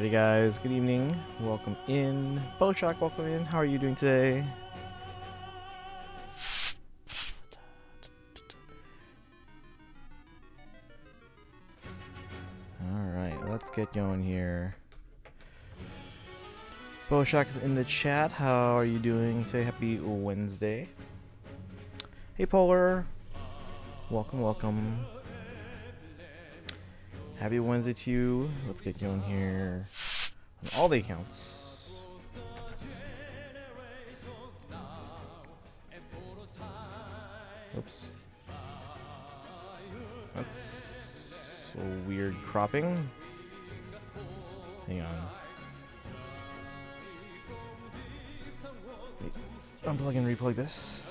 Alrighty guys, good evening. Welcome in. Bowshock, welcome in. How are you doing today? Alright, let's get going here. Bowshock is in the chat. How are you doing today? Happy Wednesday. Hey Polar. Welcome, welcome. Happy Wednesday to you. Let's get going here on all the accounts. Oops. That's so weird cropping. Hang on. Unplug and replug this.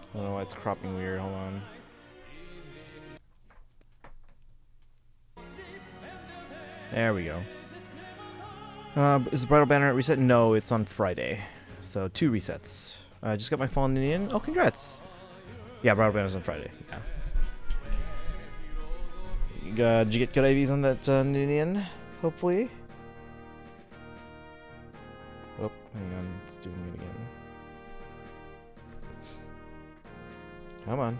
I don't know why it's cropping weird. Hold on. There we go. Is the bridal banner at reset? No, it's on Friday. So 2 resets. Just got my fallen in. Oh, congrats. Yeah, bridal banner's on Friday. Yeah. Did you get good IVs on that Ninian? Hopefully. Oh, hang on. It's doing it again. Come on.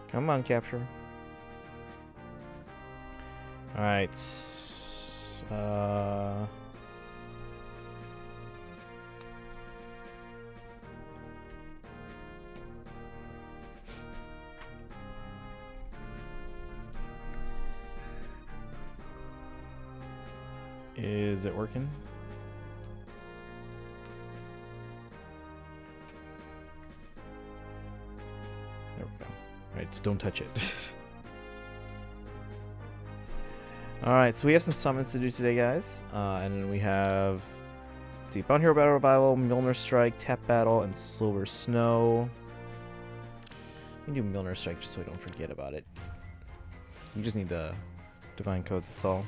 Come on, capture. Alright. Is it working? There we go. Alright, so don't touch it. Alright, so we have some summons to do today, guys. And then we have, let's see, Bound Hero Battle Revival, Mjolnir Strike, Tap Battle, and Silver Snow. We can do Mjolnir Strike just so we don't forget about it. We just need the Divine Codes, that's all.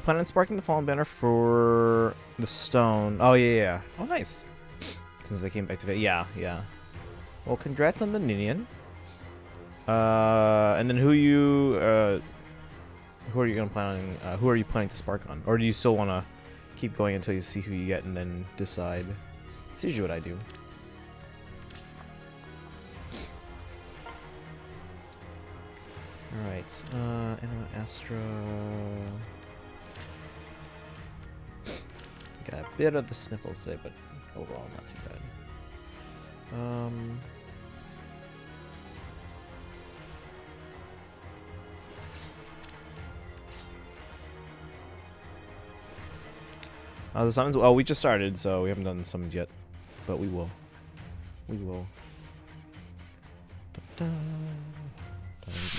Plan on sparking the Fallen Banner for the stone. Oh, yeah. Oh, nice. Since I came back to it. Yeah. Well, congrats on the Ninian. And then who are you gonna plan on, who are you planning to spark on? Or do you still want to keep going until you see who you get and then decide? It's usually what I do. Alright, Anima Astra. Got a bit of the sniffles today, but overall not too bad. The summons, well, we just started, so we haven't done the summons yet, but we will. We will. Did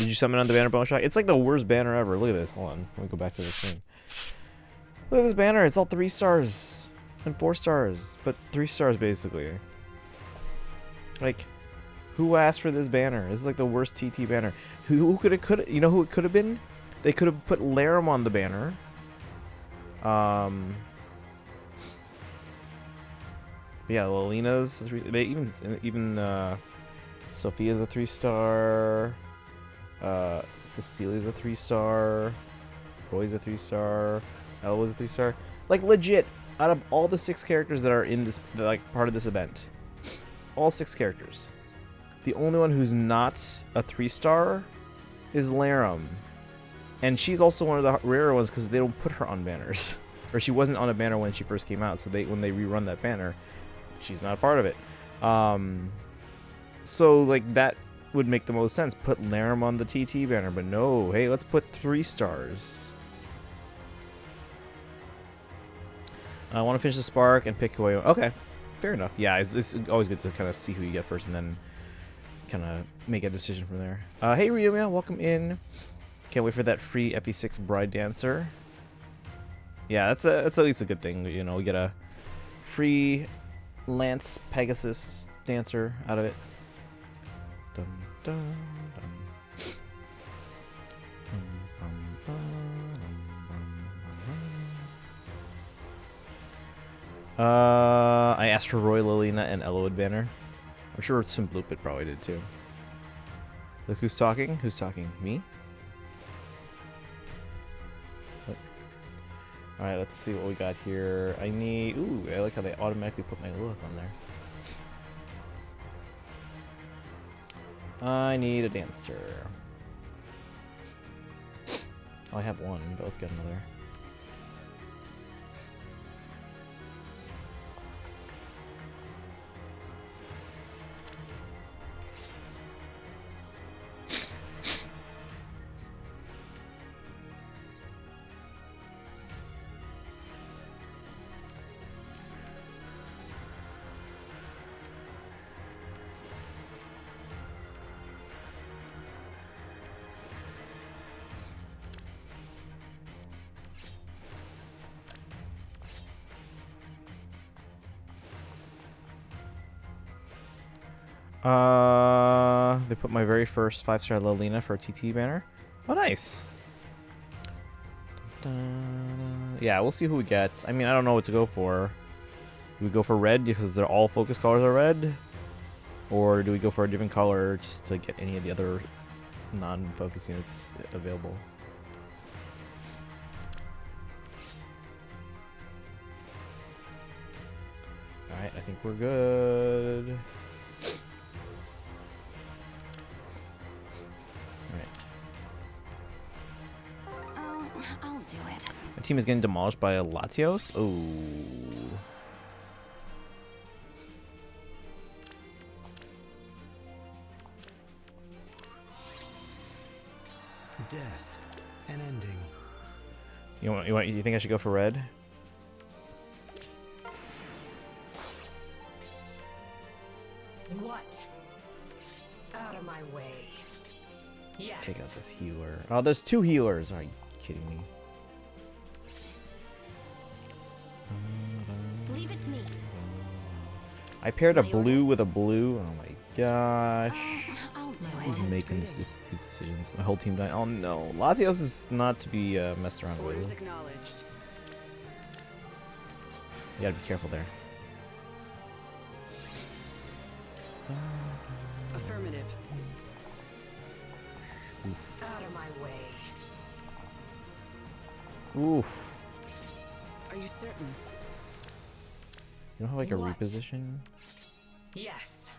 you summon on the banner, Bowshock? It's like the worst banner ever. Look at this. Hold on. Let me go back to this thing. Look at this banner. It's all 3 stars and 4 stars, but 3 stars basically. Like, who asked for this banner? This is like the worst TT banner. Who could you know who it could have been? They could have put Laram on the banner. Yeah, Lilina's they even Sophia's a 3-star. Cecilia's a 3-star. Roy's a 3-star. Elwa's a 3-star. Like, legit, out of all the 6 characters that are in this, like, part of this event, all 6 characters, the only one who's not a 3-star is Laram, and she's also one of the rarer ones because they don't put her on banners, or she wasn't on a banner when she first came out. So when they rerun that banner, she's not a part of it. So like that would make the most sense. Put Laram on the TT banner, but no. Hey, let's put 3 stars. I want to finish the spark and pick away. Okay, fair enough. Yeah, it's always good to kind of see who you get first and then kind of make a decision from there. Hey Ryumia, welcome in. Can't wait for that free FE6 Bride Dancer. Yeah, that's at least a good thing. You know, we get a free Lance Pegasus dancer out of it. Dum, dum, dum. Dum, bum, bum, bum, bum. I asked for Roy Lilina and Elowood banner. I'm sure Simploopit probably did too. Look who's talking. Who's talking? Me? Alright, let's see what we got here. I need... Ooh, I like how they automatically put my Lilith on there. I need a dancer. Oh, I have one, but let's get another. They put my very first 5-star Lilina for a TT banner. Oh, nice. Yeah, we'll see who we get. I mean, I don't know what to go for. Do we go for red because they're all focus colors are red? Or do we go for a different color just to get any of the other non-focus units available? Alright, I think we're good. I'll do it. My team is getting demolished by a Latios. Oh. Death, an ending. You think I should go for red? What? Out of my way. Yes. Let's take out this healer. Oh, there's 2 healers. Are you kidding me? Leave it to me. I paired a blue with a blue. Oh my gosh. I'll do Who's it. making these decisions? My whole team died. Oh no. Latios is not to be messed around Orders with. acknowledged. You gotta be careful there. Affirmative. Oof. Out of my way. Oof. Are you certain? You don't have like a What? reposition? Yes.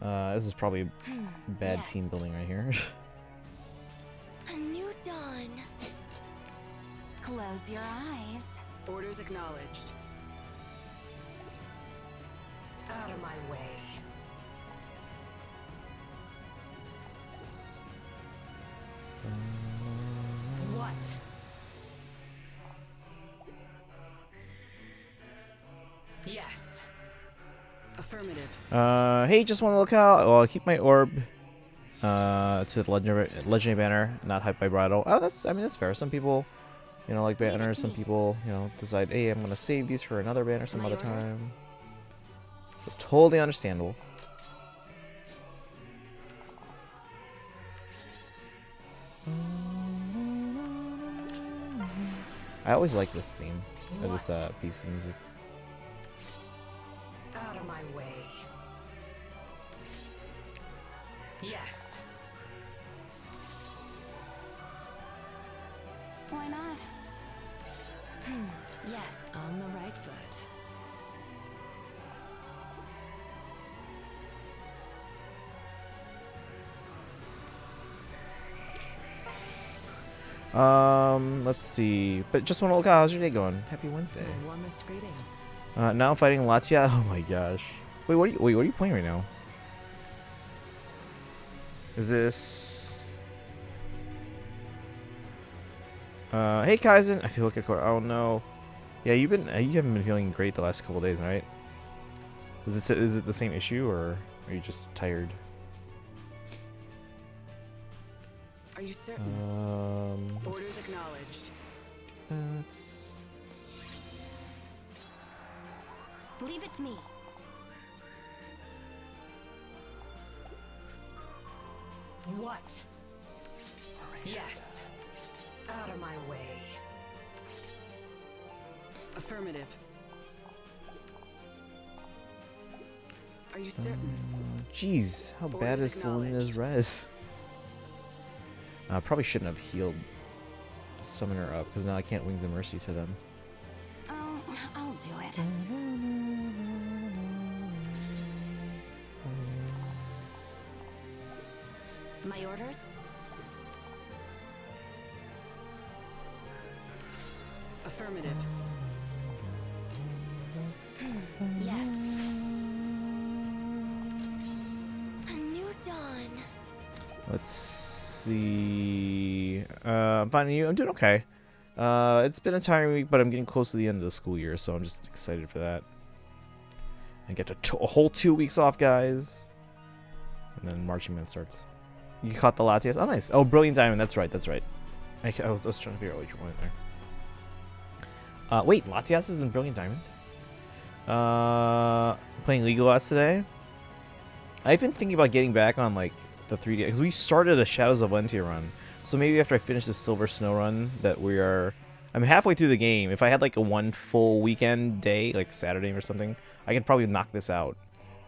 This is probably bad Yes. team building right here. A new dawn. Close your eyes. Orders acknowledged. Out of my way. What? Yes. Affirmative. Hey, just want to look out. Well, I'll keep my orb to the legendary banner, not hyped by bridal. Oh, that's fair. Some people, like Leave it banners. to Some me. people, decide, hey, I'm gonna save these for another banner some My other orders? time. So totally understandable. I always like this theme, this What? piece of music. Out of my way. Yes. Why not? Yes. On the right foot. Let's see. But just want to look out. How's your day going? Happy Wednesday. My warmest greetings. Now I'm fighting Latia. Oh my gosh. Wait, what are you playing right now? Is this? Hey Kaizen. I feel like a core. Oh no. Yeah, you haven't been feeling great the last couple days, right? Is it the same issue, or are you just tired? Are you certain? Orders acknowledged. That's... Leave it to me. What? Yes. Out of my way. Affirmative. Are you certain? Jeez, how bad Orders is Selena's res? I probably shouldn't have healed Summoner up, because now I can't Wings of Mercy to them. Oh, I'll do it. My orders? Affirmative. Yes. A new dawn. Let's see. I'm finding you. I'm doing okay. It's been a tiring week, but I'm getting close to the end of the school year, so I'm just excited for that. I get a whole 2 weeks off, guys. And then Marching Band starts. You caught the Latias? Oh, nice. Oh, Brilliant Diamond. That's right. That's right. I was trying to figure out what you wanted there. Wait, Latias is in Brilliant Diamond? Playing League lots today. I've been thinking about getting back on like the 3D because we started a Shadows of Valentia run. So maybe after I finish the Silver Snow run, I'm halfway through the game. If I had like a one full weekend day, like Saturday or something, I could probably knock this out,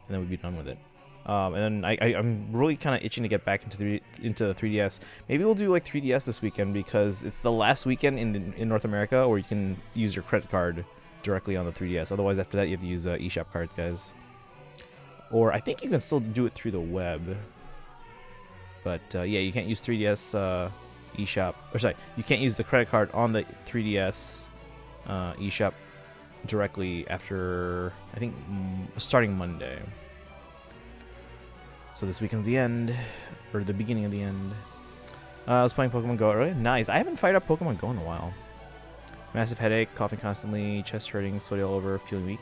and then we'd be done with it. And then I'm really kind of itching to get back into the 3DS. Maybe we'll do like 3DS this weekend because it's the last weekend in North America where you can use your credit card directly on the 3DS. Otherwise, after that, you have to use eShop cards, guys. Or I think you can still do it through the web. But yeah, you can't use 3DS eShop. Or sorry, you can't use the credit card on the 3DS eShop directly after, I think, starting Monday. So this weekend's the end, or the beginning of the end. I was playing Pokemon Go earlier. Nice. I haven't fired up Pokemon Go in a while. Massive headache, coughing constantly, chest hurting, sweaty all over, feeling weak.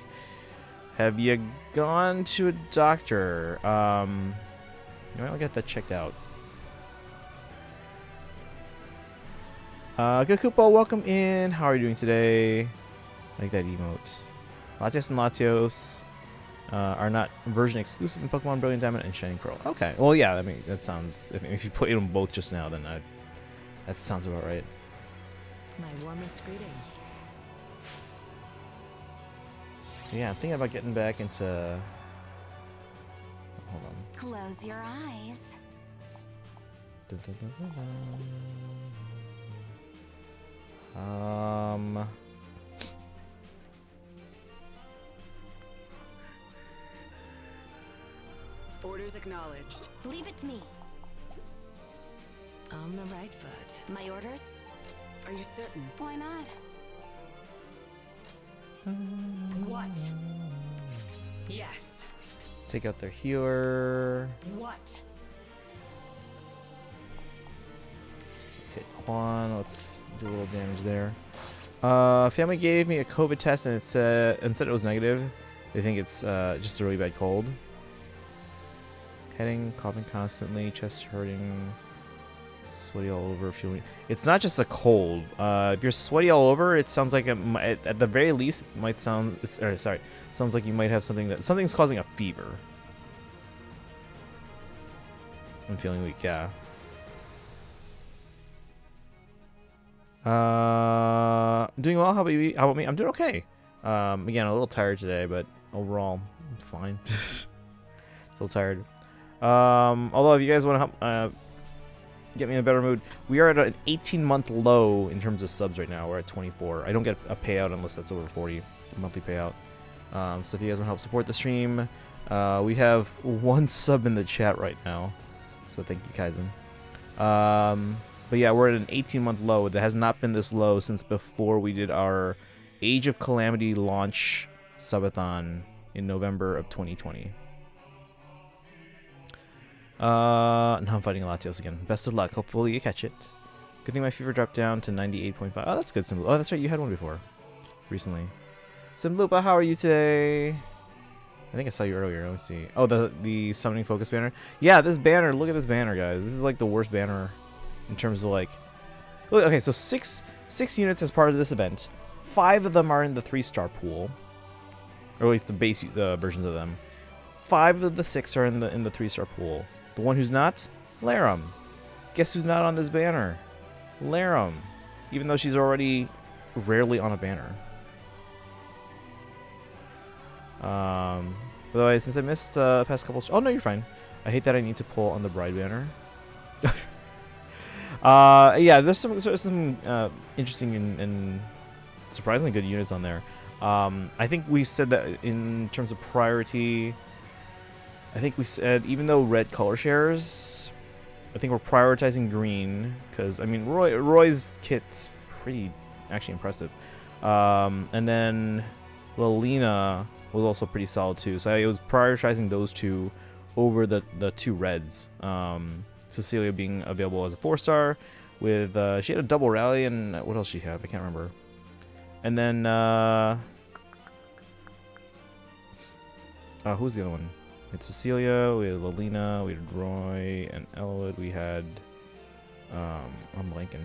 Have you gone to a doctor? You might get that checked out. Good Koopa, welcome in. How are you doing today? I like that emote. Latias and Latios are not version exclusive in Pokemon Brilliant Diamond and Shining Pearl. Okay. Well, yeah. I mean, that sounds. If you put them both just now, then that sounds about right. My warmest greetings. Yeah, I'm thinking about getting back into. Hold on. Close your eyes. Orders acknowledged. Leave it to me. On the right foot. My orders? Are you certain? Why not? What? Yes. Let's take out their healer. What? Let's hit Quan. Let's do a little damage there. Family gave me a COVID test and said it was negative. They think it's just a really bad cold. Headache, coughing constantly, chest hurting, sweaty all over, feeling. It's not just a cold. If you're sweaty all over, it sounds like at the very least it might sound. It sounds like you might have something's causing a fever. I'm feeling weak. Yeah. Doing well. How about you? How about me? I'm doing okay. Again, a little tired today, but overall, I'm fine. Still tired. Although if you guys want to help get me in a better mood, we are at an 18-month low in terms of subs right now. We're at 24. I don't get a payout unless that's over 40, a monthly payout. So if you guys want to help support the stream, we have 1 sub in the chat right now. So thank you, Kaizen. But yeah, we're at an 18-month low. That has not been this low since before we did our Age of Calamity launch subathon in November of 2020. Now I'm fighting Latios again. Best of luck. Hopefully you catch it. Good thing my fever dropped down to 98.5. Oh, that's good, Simloop. Oh, that's right. You had one before. Recently. Simloopa, how are you today? I think I saw you earlier. Let me see. Oh, the summoning focus banner. Yeah, this banner. Look at this banner, guys. This is like the worst banner in terms of like. Look, okay, so six units as part of this event. 5 of them are in the 3-star pool, or at least the base versions of them. 5 of the 6 are in the 3-star pool. The one who's not, Laram. Guess who's not on this banner? Laram, even though she's already rarely on a banner. By the way, since I missed past couple. Oh no, you're fine. I hate that I need to pull on the bride banner. Yeah, there's some interesting and surprisingly good units on there. I think we said that in terms of priority. I think we said even though red color shares, I think we're prioritizing green because I mean Roy's kit's pretty actually impressive, and then Lilina was also pretty solid too. So I was prioritizing those two over the 2 reds. Cecilia being available as a 4-star with she had a double rally, and what else she have? I can't remember. And then who's the other one? It's Cecilia, we had Lilina, we had Roy and Elwood, we had I'm blanking.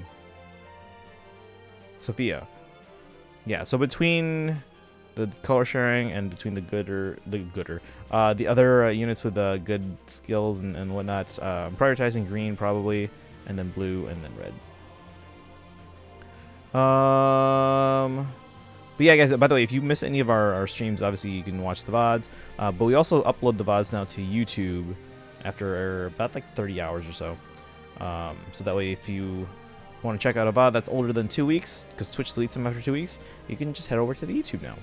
Sophia. Yeah, so between the color sharing and between the other units with good skills and whatnot, I'm prioritizing green probably, and then blue, and then red. But yeah, guys, by the way, if you miss any of our streams, obviously you can watch the VODs, but we also upload the VODs now to YouTube after about like 30 hours or so. So that way if you want to check out a VOD that's older than 2 weeks, because Twitch deletes them after 2 weeks, you can just head over to the YouTube now.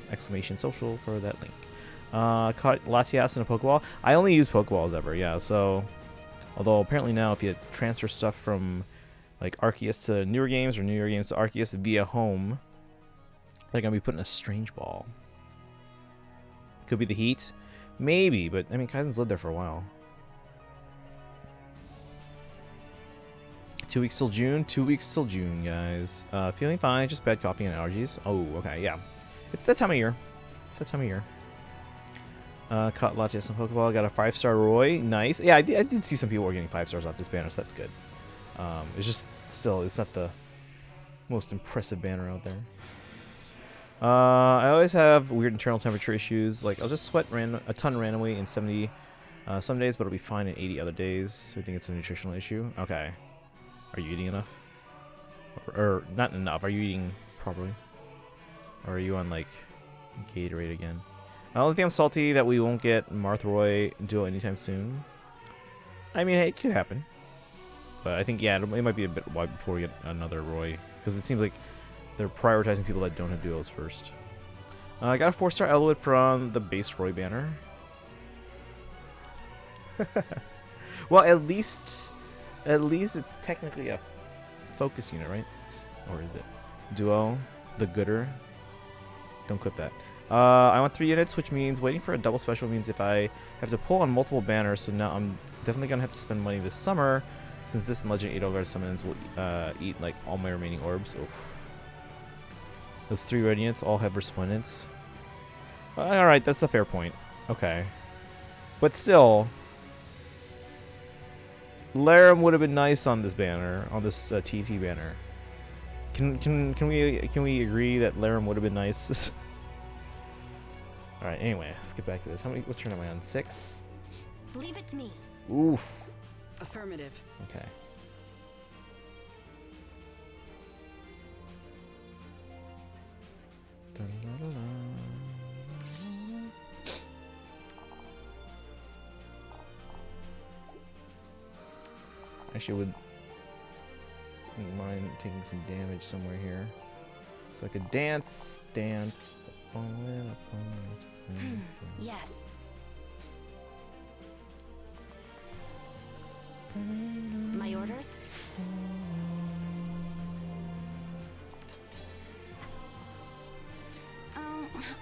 !social for that link. Caught Latias in a Pokeball. I only use Pokeballs ever, yeah, so... Although apparently now if you transfer stuff from like Arceus to newer games or newer games to Arceus via home, they're going to be putting a Strange Ball. Could be the heat. Maybe, but I mean, Kaizen's lived there for a while. 2 weeks till June. 2 weeks till June, guys. Feeling fine, just bad coffee and allergies. Oh, okay, yeah. It's that time of year. It's that time of year. Caught Latias and Pokeball. Got a 5-star Roy. Nice. Yeah, I did see some people were getting 5 stars off this banner, so that's good. It's just still, it's not the most impressive banner out there. I always have weird internal temperature issues. Like, I'll just sweat a ton randomly in 70 some days, but it'll be fine in 80 other days. So I think it's a nutritional issue. Okay. Are you eating enough? Or not enough. Are you eating properly? Or are you on, like, Gatorade again? I don't think I'm salty that we won't get Marthroy duel anytime soon. I mean, hey, it could happen. But I think, yeah, it might be a bit wide before we get another Roy. Because it seems like they're prioritizing people that don't have duels first. I got a 4-star Elwood from the base Roy banner. Well, at least it's technically a focus unit, right? Or is it? Duo, the gooder. Don't clip that. I want 3 units, which means waiting for a double special means if I have to pull on multiple banners, so now I'm definitely going to have to spend money this summer, since this Legend 8 Over summons will eat like all my remaining orbs. Oof. Those 3 red units all have resplendence. Alright, that's a fair point. Okay. But still, Laram would have been nice on this banner, on this TT banner. Can we agree that Laram would have been nice? All right. Anyway, let's get back to this. What turn am I on? 6. Leave it to me. Oof. Affirmative. Okay. Actually, wouldn't mind taking some damage somewhere here, so I could dance. Yes. My orders?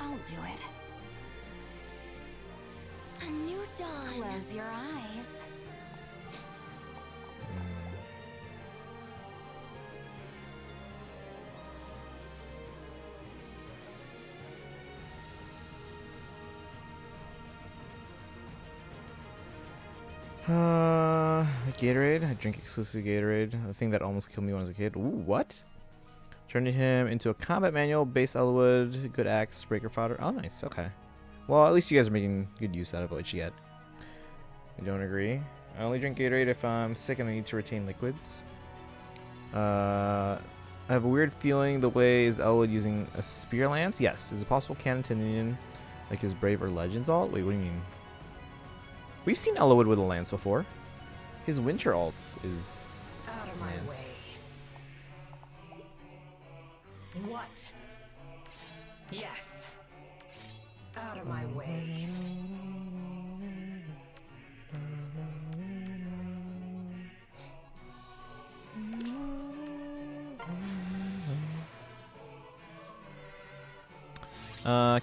I'll do it. A new dawn. Close your eyes. Gatorade. I drink exclusive Gatorade. The thing that almost killed me when I was a kid. Ooh, what? Turning him into a combat manual, base Elwood, good axe, breaker fodder. Oh, nice. Okay. Well, at least you guys are making good use out of what you get. I don't agree. I only drink Gatorade if I'm sick and I need to retain liquids. I have a weird feeling the way is Elwood using a spear lance. Yes. Is it possible canon to minion like his Brave or Legends alt? Wait, what do you mean? We've seen Elwood with a lance before. His winter alt is Out of my lance. way. What? Yes. Out of my way.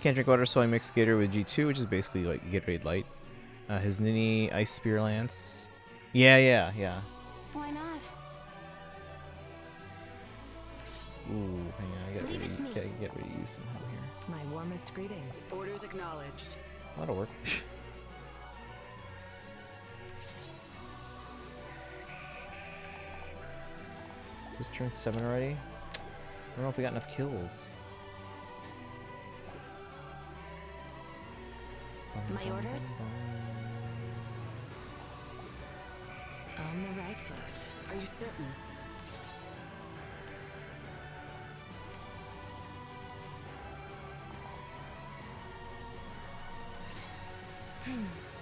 Can't drink water, so I mix Gatorade with G2, which is basically like Gatorade Light. His Ninny Ice Spear Lance. Yeah. Why not? Ooh, hang on, I gotta Leave it to me. get rid of you somehow here. My warmest greetings. Orders acknowledged. That'll work. Just turned 7 already. I don't know if we got enough kills. My orders? On the right foot. Are you certain?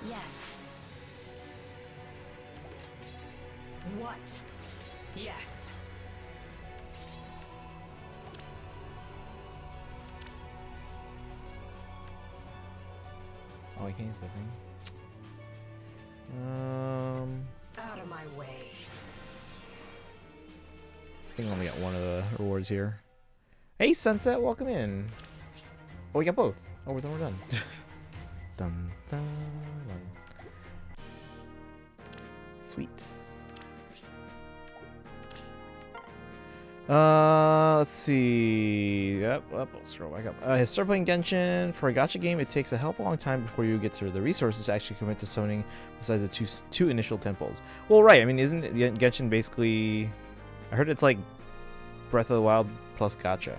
Yes. What? Yes. Oh, I can't use that thing. Out of my way. I think I only got one of the rewards here. Hey, Sunset, welcome in. Oh, we got both. Oh, then we're done. Dun, dun, dun. Sweet. Let's see. Yep, I'll scroll back up. Start playing Genshin. For a gacha game, it takes a hell of a long time before you get to the resources to actually commit to summoning besides the two initial temples. Well, right. I mean, isn't Genshin basically... I heard it's like Breath of the Wild plus gacha.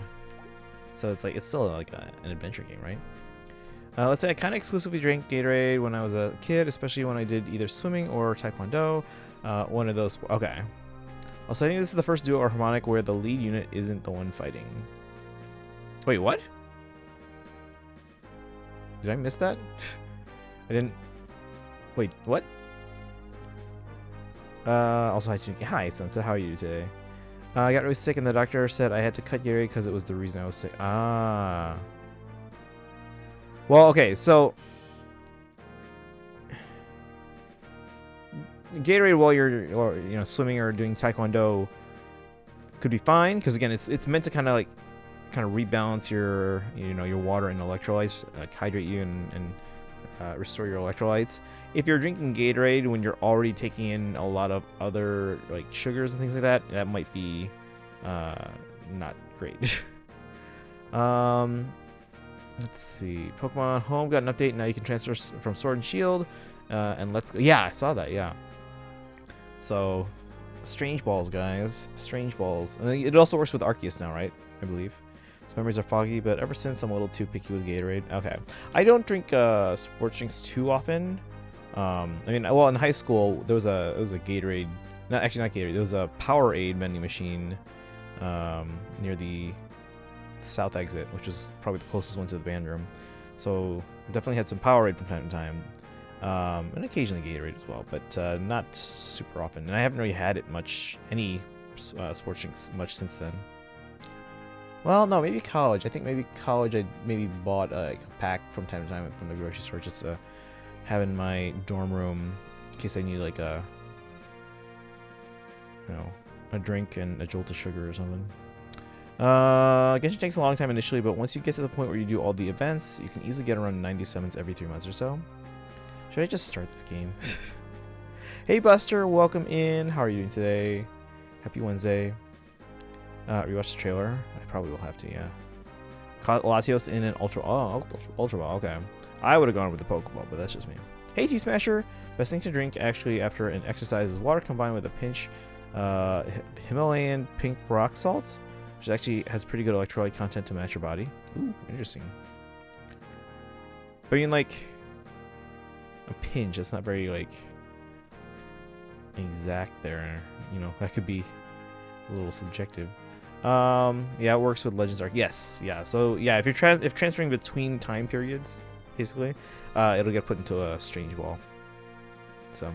So it's like, it's still like an adventure game, right? Let's say I kind of exclusively drank Gatorade when I was a kid, especially when I did either swimming or taekwondo. One of those. Okay. Also, I think this is the first duo or harmonic where the lead unit isn't the one fighting. Wait, what? Did I miss that? I didn't. Wait, what? Also, hi, Sunset. How are you today? I got really sick, and the doctor said I had to cut Gatorade because it was the reason I was sick. Ah. Well, okay, so Gatorade while you're swimming or doing taekwondo could be fine because again it's meant to kind of rebalance your your water and electrolytes, hydrate you and restore your electrolytes. If you're drinking Gatorade when you're already taking in a lot of other like sugars and things like that, that might be not great. Let's see. Pokemon Home got an update. Now you can transfer from Sword and Shield. And let's go. Yeah, I saw that. Yeah. So, Strange Balls, guys. Strange Balls. And it also works with Arceus now, right? I believe. His memories are foggy, but ever since I'm a little too picky with Gatorade. Okay. I don't drink sports drinks too often. I mean, well, in high school, there was a Gatorade. Not Gatorade. There was a Powerade vending machine near the south exit, which was probably the closest one to the band room. So definitely had some Powerade from time to time, and occasionally Gatorade as well, but not super often. And I haven't really had it much, any sports drinks much since then. Well, no, maybe college. I think maybe college I maybe bought like a pack from time to time from the grocery store just to have in my dorm room in case I need like a drink and a jolt of sugar or something. Genshin takes a long time initially, but once you get to the point where you do all the events, you can easily get around 90 summons every 3 months or so. Should I just start this game? Hey Buster, welcome in. How are you doing today? Happy Wednesday. Rewatch the trailer. I probably will have to, yeah. Caught Latios in an Ultra Ball. Okay. I would have gone with the Pokeball, but that's just me. Hey, Tea Smasher. Best thing to drink actually after an exercise is water combined with a pinch Himalayan pink rock salt, which actually has pretty good electrolyte content to match your body. Ooh, interesting. But I mean, like, a pinch, that's not very, like, exact there. You know, that could be a little subjective. Yeah, it works with Legends Arc. Yes, yeah. So, yeah, if you're if transferring between time periods, basically, it'll get put into a strange wall. So,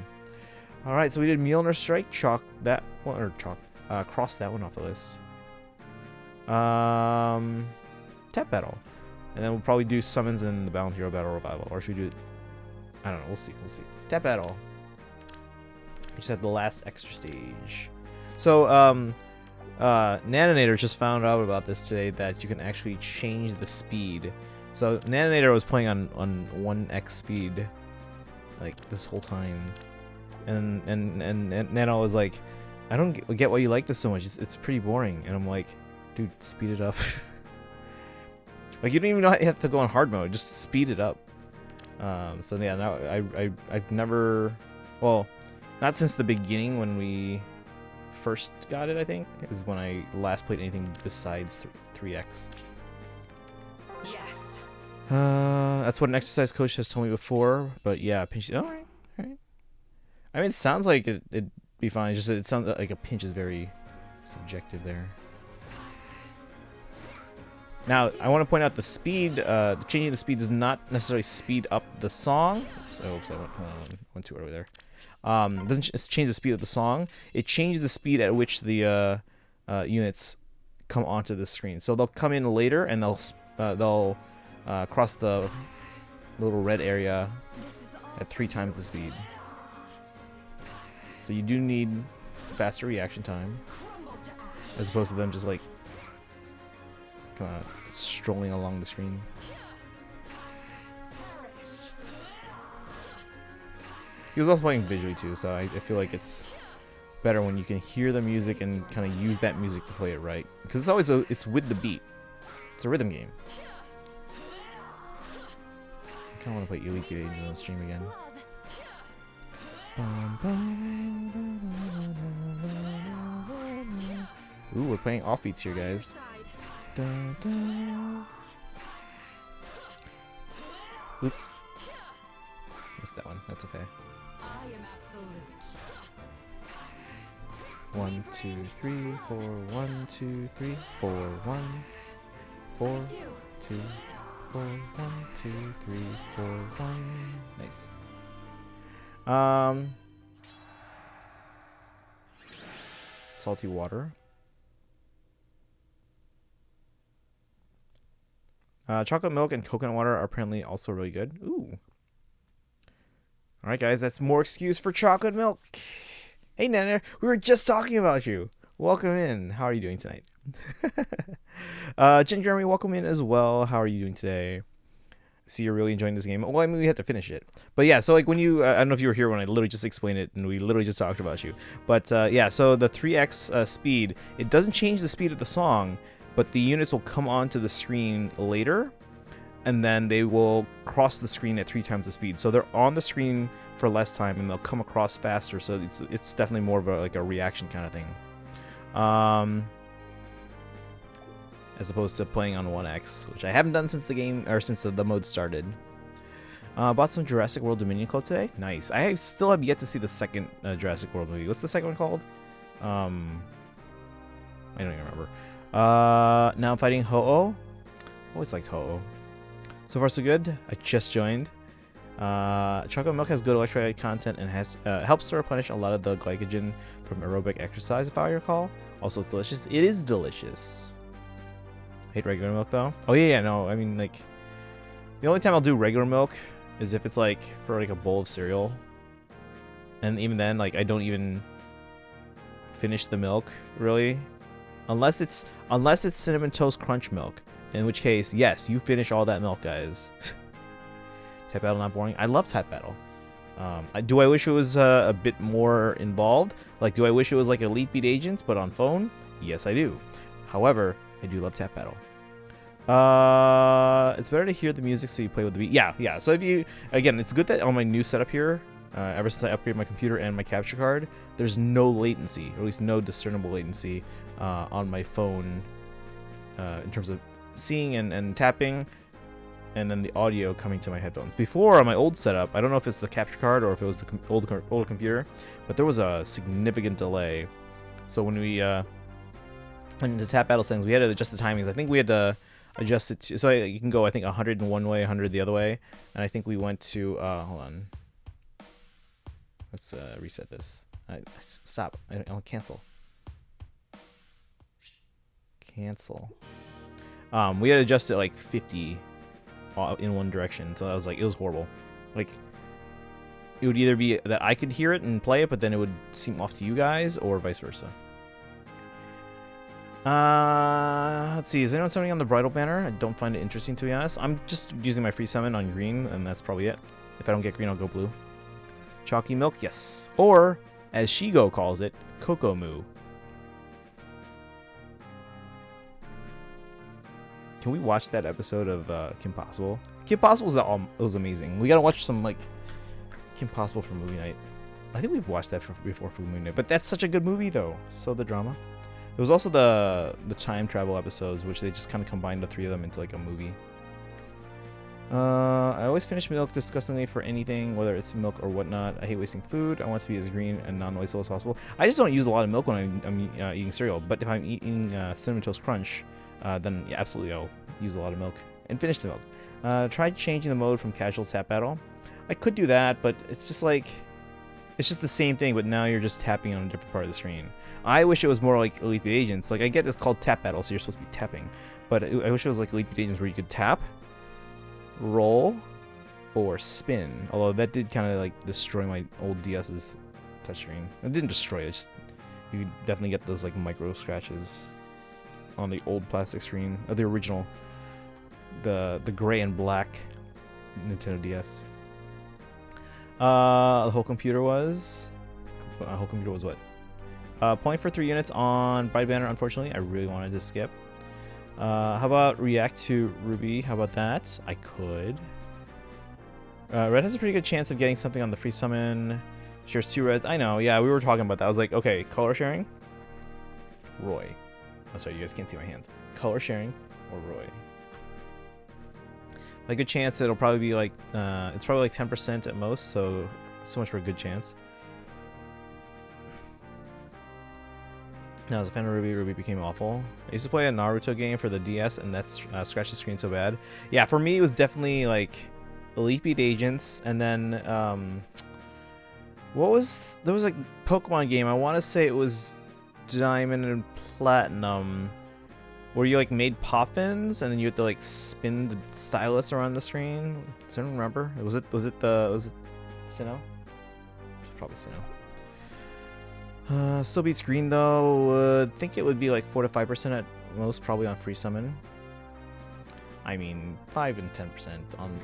all right, so we did Mjolnir Strike, cross that one off the list. Tap battle, and then we'll probably do summons in the Bound Hero Battle Revival, or should we do it? I don't know. We'll see. Tap battle. We just had the last extra stage. So, Naninator just found out about this today, that you can actually change the speed. So Naninator was playing on 1x speed like this whole time, and Nano was like, I don't get why you like this so much. It's pretty boring. And I'm like, dude, speed it up. Like, you don't even have to go on hard mode. Just speed it up. So yeah, now I've never, well, not since the beginning when we first got it, I think, is when I last played anything besides 3x. Yes. That's what an exercise coach has told me before, but yeah, pinch. All right. I mean, it sounds like it'd be fine. Just it sounds like a pinch is very subjective there. Now, I want to point out the speed. Changing the speed does not necessarily speed up the song. So, oops, I went too early there. It doesn't change the speed of the song. It changes the speed at which the units come onto the screen. So they'll come in later, and they'll cross the little red area at 3 times the speed. So you do need faster reaction time, as opposed to them just like kind of strolling along the screen. He was also playing visually too, so I feel like it's better when you can hear the music and kind of use that music to play it right, because it's always it's with the beat. It's a rhythm game. I kind of want to play Elite Beat Angels on the stream again. Ooh, we're playing offbeats here, guys. Oops. Missed that one. That's okay. I am absolute. 1, 2, 3, 4. 1, 2, 3, 4. 1, 4, 2, 4. 1, 2, 3, 4. 1. Nice. Salty water. Chocolate milk and coconut water are apparently also really good. Ooh. Alright, guys, that's more excuse for chocolate milk. Hey, Nana, we were just talking about you. Welcome in. How are you doing tonight? Jen Jeremy, welcome in as well. How are you doing today? See, you're really enjoying this game. Well, I mean, we have to finish it. But yeah, so like when you, I don't know if you were here when I literally just explained it, and we literally just talked about you. But yeah, so the 3x speed, it doesn't change the speed of the song, but the units will come onto the screen later, and then they will cross the screen at 3 times the speed. So they're on the screen for less time, and they'll come across faster. So it's definitely more of like a reaction kind of thing, as opposed to playing on 1x, which I haven't done since the game, or since the mode started. Bought some Jurassic World Dominion clothes today. Nice. I still have yet to see the second Jurassic World movie. What's the second one called? I don't even remember. Now I'm fighting Ho-Oh. Always liked Ho-Oh. So far so good. I just joined. Chocolate milk has good electrolyte content and has helps to replenish a lot of the glycogen from aerobic exercise, if I recall. Also, it's delicious. It is delicious. Hate regular milk though. Oh yeah, no. I mean, like, the only time I'll do regular milk is if it's like for like a bowl of cereal, and even then, like, I don't even finish the milk really, unless it's cinnamon toast crunch milk. In which case, yes, you finish all that milk, guys. Type battle not boring. I love type battle. Do I wish it was a bit more involved? Like, do I wish it was like Elite Beat Agents but on phone? Yes, I do. However, I do love tap battle. It's better to hear the music so you play with the beat. Yeah, yeah. So if you, again, it's good that on my new setup here, ever since I upgraded my computer and my capture card, there's no latency, or at least no discernible latency on my phone in terms of seeing and tapping, and then the audio coming to my headphones. Before, on my old setup, I don't know if it's the capture card or if it was the older computer, but there was a significant delay. So when we when the tap battle settings, we had to adjust the timings. I think we had to adjust it to, so you can go, I think, 100 in one way, 100 the other way, and I think we went to hold on, let's reset this. Stop. I'll cancel. We had to adjust it like 50 in one direction, so I was like, it was horrible. Like, it would either be that I could hear it and play it, but then it would seem off to you guys, or vice versa. Let's see, is anyone summoning on the bridal banner? I don't find it interesting, to be honest. I'm just using my free summon on green, and that's probably it. If I don't get green, I'll go blue. Chalky milk, yes. Or, as Shigo calls it, Cocoa Moo. Can we watch that episode of Kim Possible? Kim Possible was amazing. We gotta watch some, like, Kim Possible for movie night. I think we've watched that before for movie night, but that's such a good movie, though. So the drama. There was also the time travel episodes, which they just kind of combined the three of them into like a movie. I always finish milk disgustingly for anything, whether it's milk or whatnot. I hate wasting food. I want it to be as green and non-wasteful as possible. I just don't use a lot of milk when I'm eating cereal, but if I'm eating Cinnamon Toast Crunch, then yeah, absolutely I'll use a lot of milk and finish the milk. Try changing the mode from casual to tap battle. I could do that, but it's just like, it's just the same thing, but now you're just tapping on a different part of the screen. I wish it was more like Elite Beat Agents. Like, I get it's called tap battle, so you're supposed to be tapping, but I wish it was like Elite Beat Agents where you could tap, roll, or spin. Although that did kind of like destroy my old DS's touchscreen. It didn't destroy it, just you could definitely get those like micro scratches on the old plastic screen of the original, the gray and black Nintendo DS. The whole computer was what? Point for 3 units on Bright Banner. Unfortunately, I really wanted to skip. How about react to Ruby? How about that? I could. Red has a pretty good chance of getting something on the free summon. Shares 2 reds. I know. Yeah, we were talking about that. I was like, okay, color sharing. Roy. Oh, sorry, you guys can't see my hands. Color sharing or Roy. A good chance it'll probably be like, it's probably like 10% at most, so much for a good chance. Now, as a fan of Ruby, Ruby became awful. I used to play a Naruto game for the DS, and that scratched the screen so bad. Yeah, for me, it was definitely like Elite Beat Agents, and then, there was like Pokemon game, I want to say it was Diamond and Platinum, where you like made poffins and then you had to like spin the stylus around the screen. Does anyone remember? Was it Sinnoh? Probably Sinnoh. Still beats green though. Think it would be like 4 to 5% at most, probably on free summon. I mean, 5 and 10%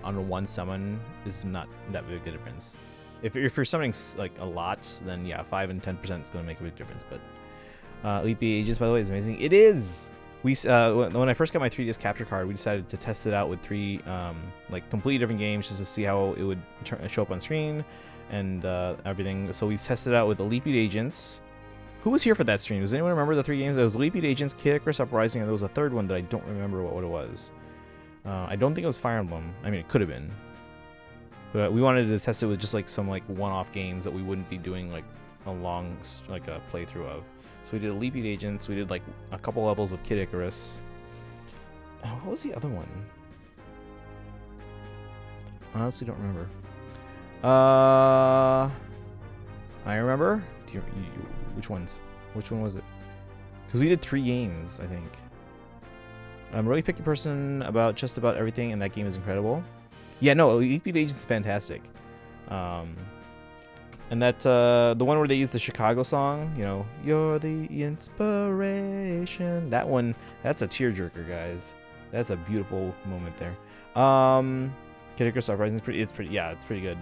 on one summon is not that big a difference. If you're summoning like a lot, then yeah, 5 and 10% is gonna make a big difference. But Elite Beat Agents, by the way, is amazing. It is. We when I first got my 3DS capture card, we decided to test it out with 3 like completely different games just to see how it would show up on screen and everything. So we tested it out with Elite Beat Agents. Who was here for that stream? Does anyone remember the 3 games? It was Elite Beat Agents, Kid Icarus Uprising, and there was a third one that I don't remember what it was. I don't think it was Fire Emblem. I mean, it could have been. But we wanted to test it with just like some like one-off games that we wouldn't be doing like a long like a playthrough of. So we did Elite Beat Agents, we did like a couple levels of Kid Icarus. What was the other one? I honestly don't remember. I remember. Which ones? Which one was it? Because we did 3 games, I think. I'm a really picky person about just about everything, and that game is incredible. Yeah, no, Elite Beat Agents is fantastic. And that the one where they use the Chicago song, you know, you're the inspiration. That one, that's a tearjerker, guys. That's a beautiful moment there. Kid Icarus Uprising is pretty good.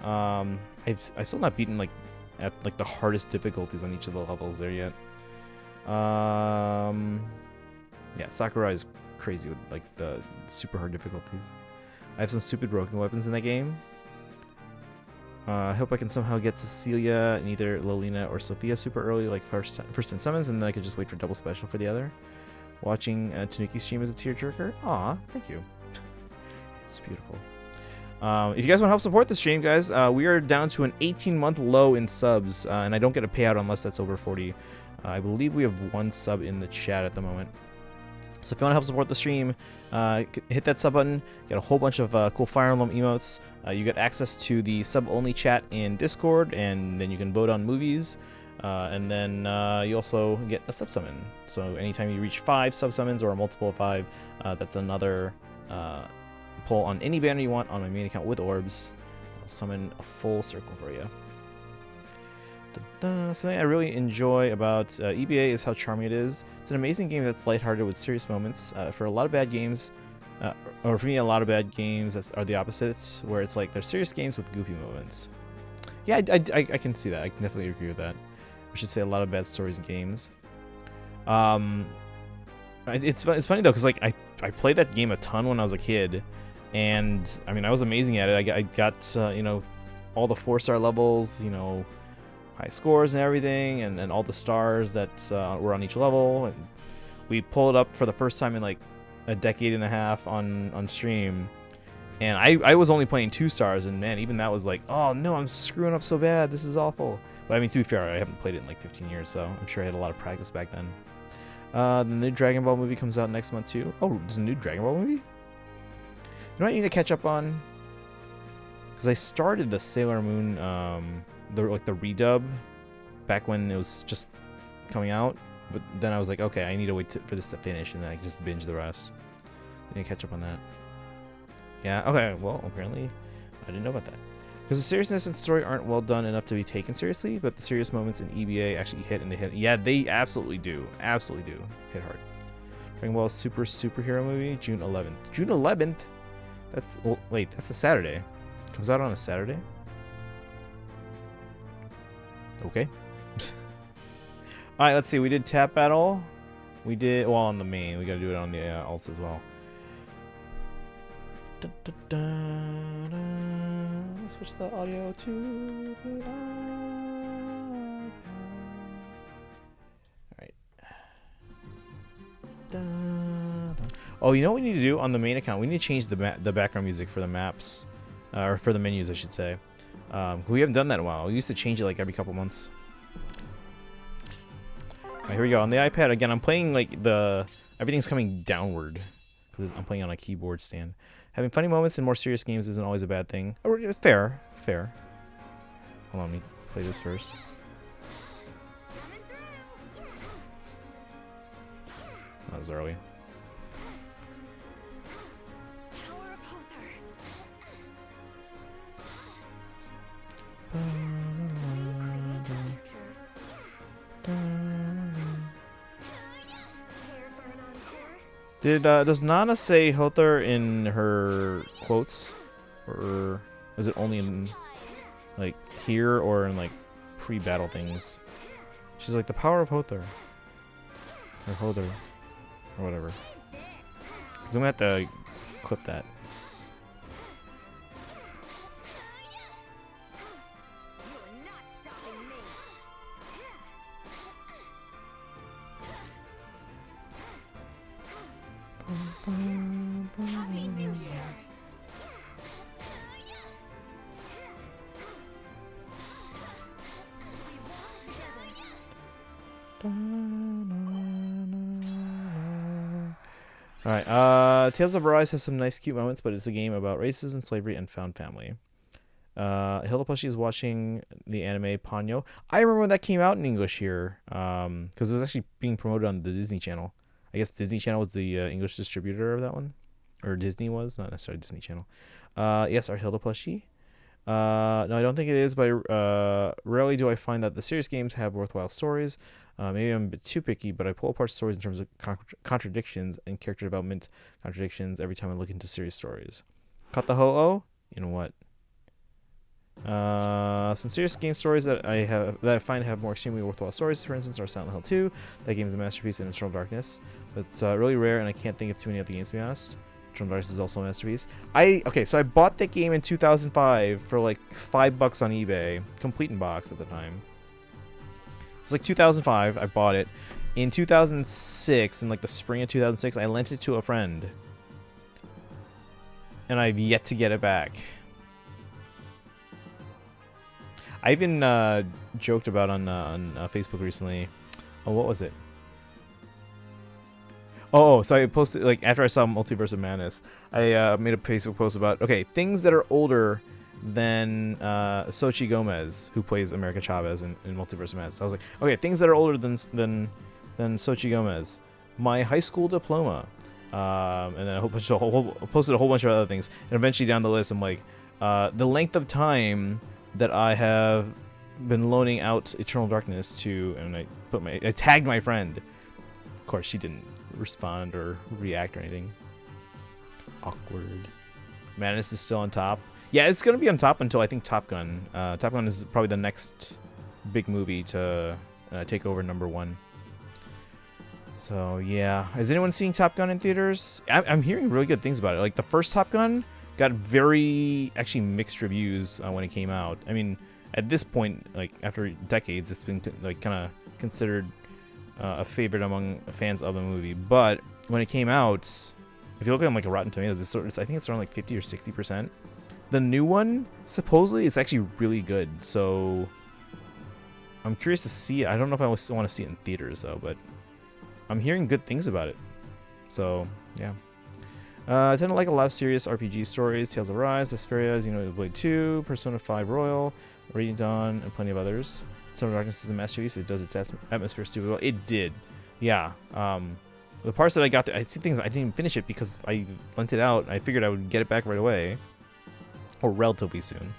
I've still not beaten like at like the hardest difficulties on each of the levels there yet. Yeah, Sakurai is crazy with like the super hard difficulties. I have some stupid broken weapons in that game. I hope I can somehow get Cecilia and either Lolina or Sophia super early, like first in summons, and then I could just wait for double special for the other. Watching Tanuki stream as a tearjerker. Aw, thank you. It's beautiful. If you guys want to help support the stream, guys, we are down to an 18-month low in subs, and I don't get a payout unless that's over 40. I believe we have 1 sub in the chat at the moment. So if you want to help support the stream, hit that sub button. You get a whole bunch of cool Fire Emblem emotes. You get access to the sub-only chat in Discord, and then you can vote on movies. And then you also get a sub summon. So anytime you reach 5 sub summons or a multiple of 5, that's another pull on any banner you want on my main account with orbs. I'll summon a full circle for you. Something I really enjoy about EBA is how charming it is. It's an amazing game that's lighthearted with serious moments. For a lot of bad games, or for me, a lot of bad games are the opposites, where it's like there's serious games with goofy moments. Yeah, I can see that. I can definitely agree with that. I should say a lot of bad stories in games. It's funny though, because like I played that game a ton when I was a kid, and I mean I was amazing at it. I got you know, all the 4-star levels, you know, high scores and everything, and all the stars that were on each level. And we pulled it up for the first time in like a decade and a half on stream, and I was only playing 2 stars, and man, even that was like, oh no, I'm screwing up so bad, this is awful. But I mean, to be fair, I haven't played it in like 15 years, so I'm sure I had a lot of practice back then. The new Dragon Ball movie comes out next month too. Oh, there's a new Dragon Ball movie? You know what I need to catch up on? Because I started the Sailor Moon, the redub, back when it was just coming out. But then I was like, okay, I need to wait for this to finish, and then I can just binge the rest. I need to catch up on that. Yeah, okay, well, apparently I didn't know about that. Because the seriousness and story aren't well done enough to be taken seriously, but the serious moments in EBA actually hit, and they hit. Yeah, they absolutely do. Absolutely do. Hit hard. Dragon Ball Superhero movie, June 11th. June 11th? That's, well, wait, that's a Saturday. It comes out on a Saturday? Okay. Alright, let's see. We did tap battle. We did, well, on the main. We gotta do it on the alts as well. Switch the audio to the iPad. Alright. Oh, you know what we need to do on the main account? We need to change the background music for the maps. Or for the menus, I should say. We haven't done that in a while. We used to change it like every couple months. Alright, here we go. On the iPad, again, I'm playing like everything's coming downward. Because I'm playing on a keyboard stand. Having funny moments in more serious games isn't always a bad thing. Oh, fair. Hold on, let me play this first. That was early. Does Nana say Hothar in her quotes, or is it only in like here or in like pre-battle things? She's like the power of Hothar, or Hothar, or whatever. Because I'm gonna have to clip that. Happy New Year. Alright, Tales of Arise has some nice cute moments, but it's a game about racism, slavery, and found family. Hilda Plushie is watching the anime Ponyo. I remember when that came out in English here, because it was actually being promoted on the Disney Channel. I guess Disney Channel was the English distributor of that one. Or Disney was, not necessarily Disney Channel. Yes, our Hilda Plushie. No, I don't think it is, but rarely do I find that the serious games have worthwhile stories. Maybe I'm a bit too picky, but I pull apart stories in terms of contradictions and character development contradictions every time I look into serious stories. Caught the ho-oh? In what? Some serious game stories that I find have more extremely worthwhile stories. For instance, are Silent Hill 2. That game is a masterpiece in Eternal Darkness. But it's really rare, and I can't think of too many other games, to be honest. Eternal Darkness is also a masterpiece. Okay, so I bought that game in 2005 for like $5 on eBay, complete in box at the time. It's like 2005. I bought it. In 2006, in like the spring of 2006, I lent it to a friend, and I've yet to get it back. I even joked about on Facebook recently. Oh, what was it? Oh, so I posted, like, after I saw Multiverse of Madness, I made a Facebook post about, okay, things that are older than Xochitl Gomez, who plays America Chavez in Multiverse of Madness. I was like, okay, things that are older than Xochitl Gomez. My high school diploma. And then I posted a whole bunch of other things. And eventually down the list, I'm like, the length of time that I have been loaning out Eternal Darkness to, and I tagged my friend. Of course, she didn't respond or react or anything. Awkward. Madness is still on top. Yeah, it's gonna be on top until I think Top Gun. Top Gun is probably the next big movie to take over #1. So yeah, is anyone seeing Top Gun in theaters? I'm hearing really good things about it. Like the first Top Gun got very actually mixed reviews when it came out. I mean, at this point, like after decades, it's been like kind of considered a favorite among fans of the movie. But when it came out, if you look at like a Rotten Tomatoes, I think it's around like 50 or 60%. The new one, supposedly, it's actually really good. So I'm curious to see it. I don't know if I still want to see it in theaters though, but I'm hearing good things about it. So yeah. I tend to like a lot of serious RPG stories. Tales of Rise, Vesperia, Xenoblade 2, Persona 5 Royal, Radiant Dawn, and plenty of others. Eternal Darkness is a masterpiece. It does its atmosphere stupid well. It did. Yeah. The parts that I got to, I see things, I didn't even finish it because I lent it out. I figured I would get it back right away. Or relatively soon.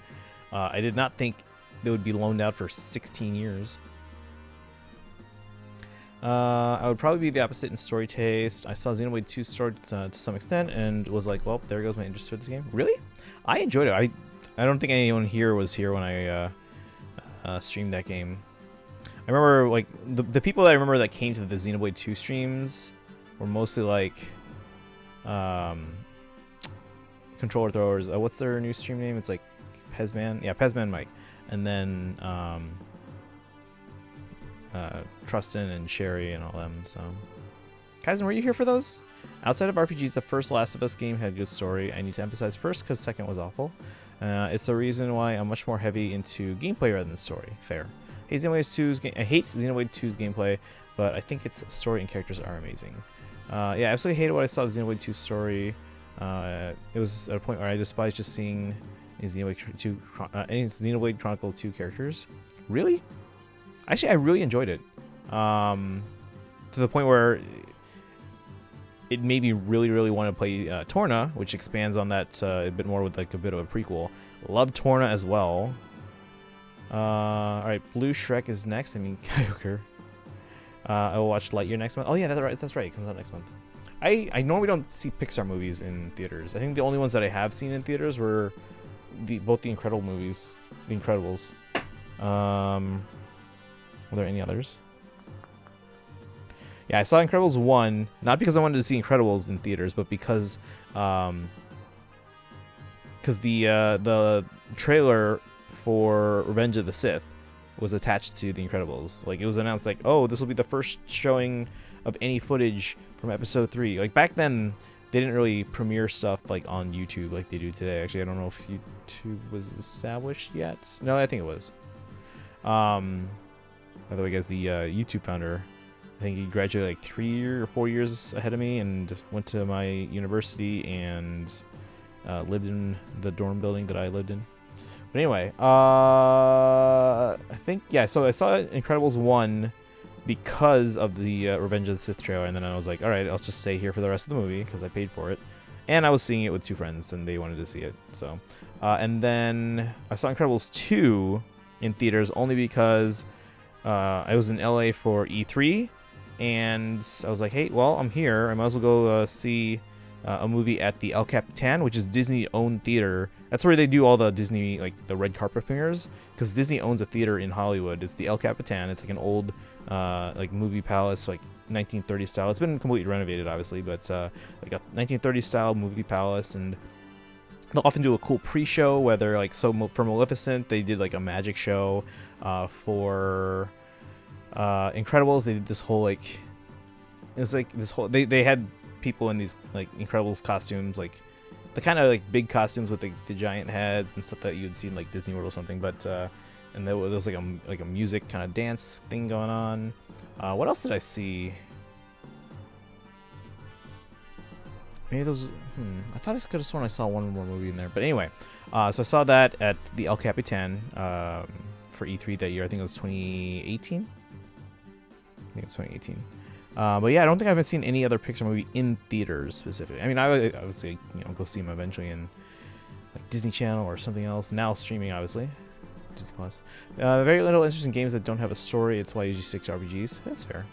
I did not think they would be loaned out for 16 years. I would probably be the opposite in story taste. I saw Xenoblade 2 story to some extent and was like, well, there goes my interest for this game. Really? I enjoyed it. I don't think anyone here was here when I streamed that game. I remember, like, the people that I remember that came to the Xenoblade 2 streams were mostly, like, controller throwers. What's their new stream name? It's, like, Pezman? Yeah, Pezman Mike. And then, Trustin and Sherry and all them. So, Kaizen, were you here for those? Outside of RPGs, the first Last of Us game had good story. I need to emphasize first because second was awful. It's the reason why I'm much more heavy into gameplay rather than story. Fair. I hate Xenoblade 2's gameplay, but I think its story and characters are amazing. Yeah, I absolutely hated what I saw of Xenoblade 2's story. It was at a point where I despised just seeing any Xenoblade Chronicles 2 characters. Really? Actually, I really enjoyed it. To the point where it made me really, really want to play Torna, which expands on that a bit more with like a bit of a prequel. Love Torna as well. Alright, Blue Shrek is next. I mean, Kyogre. I will watch Lightyear next month. Oh yeah, that's right. It comes out next month. I normally don't see Pixar movies in theaters. I think the only ones that I have seen in theaters were both the Incredible movies. The Incredibles. Were there any others? Yeah, I saw Incredibles 1, not because I wanted to see Incredibles in theaters, but because the trailer for Revenge of the Sith was attached to the Incredibles. Like, it was announced like, oh, this will be the first showing of any footage from Episode 3. Like, back then, they didn't really premiere stuff like on YouTube like they do today. Actually, I don't know if YouTube was established yet. No, I think it was. By the way, guys, the YouTube founder, I think he graduated like 3 or 4 years ahead of me and went to my university and lived in the dorm building that I lived in. But anyway, I think, yeah, so I saw Incredibles 1 because of the Revenge of the Sith trailer, and then I was like, all right, I'll just stay here for the rest of the movie because I paid for it. And I was seeing it with 2 friends, and they wanted to see it. So, and then I saw Incredibles 2 in theaters only because I was in LA for E3, and I was like, hey, well, I'm here. I might as well go see a movie at the El Capitan, which is Disney-owned theater. That's where they do all the Disney, like the red carpet premieres, because Disney owns a theater in Hollywood. It's the El Capitan. It's like an old like movie palace, like 1930s style. It's been completely renovated, obviously, but like a 1930s style movie palace, and they'll often do a cool pre-show where they're like, so for Maleficent, they did like a magic show. For Incredibles, they did this whole like, it was like this whole, they had people in these like Incredibles costumes, like the kind of like big costumes with the giant heads and stuff that you'd see in like Disney World or something. But and there was like a music kind of dance thing going on. What else did I see? Maybe those. I thought I could have sworn I saw one more movie in there. But anyway, so I saw that at the El Capitan for E3 that year. I think it was 2018. I think it was 2018. But yeah, I don't think I've seen any other Pixar movie in theaters specifically. I mean, I would say, you know, go see them eventually in like Disney Channel or something else. Now streaming, obviously. Disney Plus. Very little interest in games that don't have a story. It's why I usually stick to RPGs. That's fair.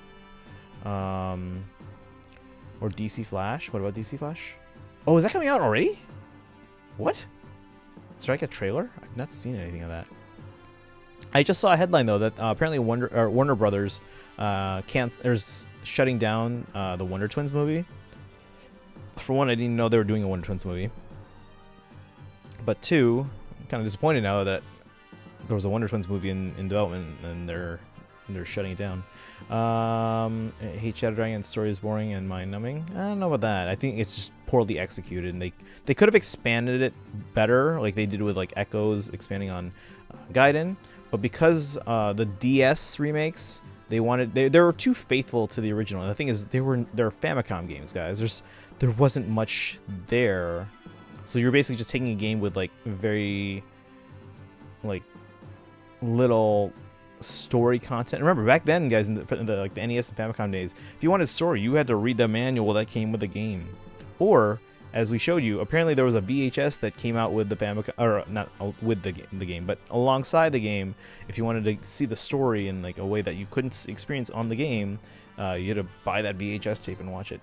Or DC Flash. What about DC Flash? Oh, is that coming out already? What? Strike a trailer? I've not seen anything of that. I just saw a headline though that apparently Warner Brothers is shutting down the Wonder Twins movie. For one, I didn't know they were doing a Wonder Twins movie. But two, I'm kind of disappointed now that there was a Wonder Twins movie in development and they're shutting it down. I hate Shadow Dragon's story is boring and mind-numbing. I don't know about that. I think it's just poorly executed, and they could have expanded it better, like they did with like Echoes expanding on Gaiden. But because the DS remakes, they were too faithful to the original. And the thing is, they're Famicom games, guys. There wasn't much there, so you're basically just taking a game with like very like little story content. Remember back then, guys, in the like the NES and Famicom days, if you wanted story, you had to read the manual that came with the game, or as we showed you, apparently there was a VHS that came out with the Famicom, or not with the game, but alongside the game. If you wanted to see the story in like a way that you couldn't experience on the game, you had to buy that VHS tape and watch it.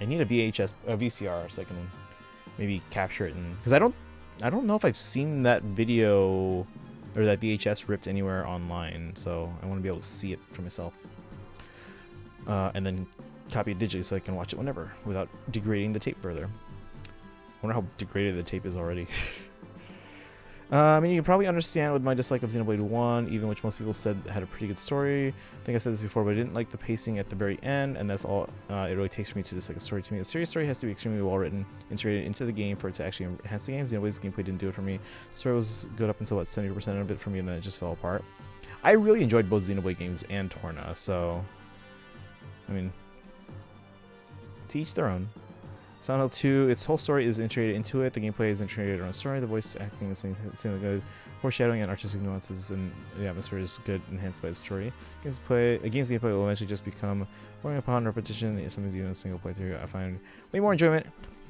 I need a VCR, so I can maybe capture it, and because I don't know if I've seen that video or that VHS ripped anywhere online, so I want to be able to see it for myself, and then copy it digitally so I can watch it whenever without degrading the tape further. I wonder how degraded the tape is already. I mean, you can probably understand with my dislike of Xenoblade 1, even which most people said had a pretty good story. I think I said this before, but I didn't like the pacing at the very end, and that's all it really takes for me to dislike a story. To me, a serious story has to be extremely well written, integrated into the game for it to actually enhance the game. Xenoblade's gameplay didn't do it for me. The story was good up until about 70% of it for me, and then it just fell apart. I really enjoyed both Xenoblade games and Torna, so I mean, to each their own. Silent Hill 2, its whole story is integrated into it. The gameplay is integrated around the story. The voice acting is insanely good. Foreshadowing and artistic nuances, and the atmosphere is good, enhanced by the story. A game's gameplay will eventually just become boring upon repetition. Something you in a single playthrough. I find way more enjoyment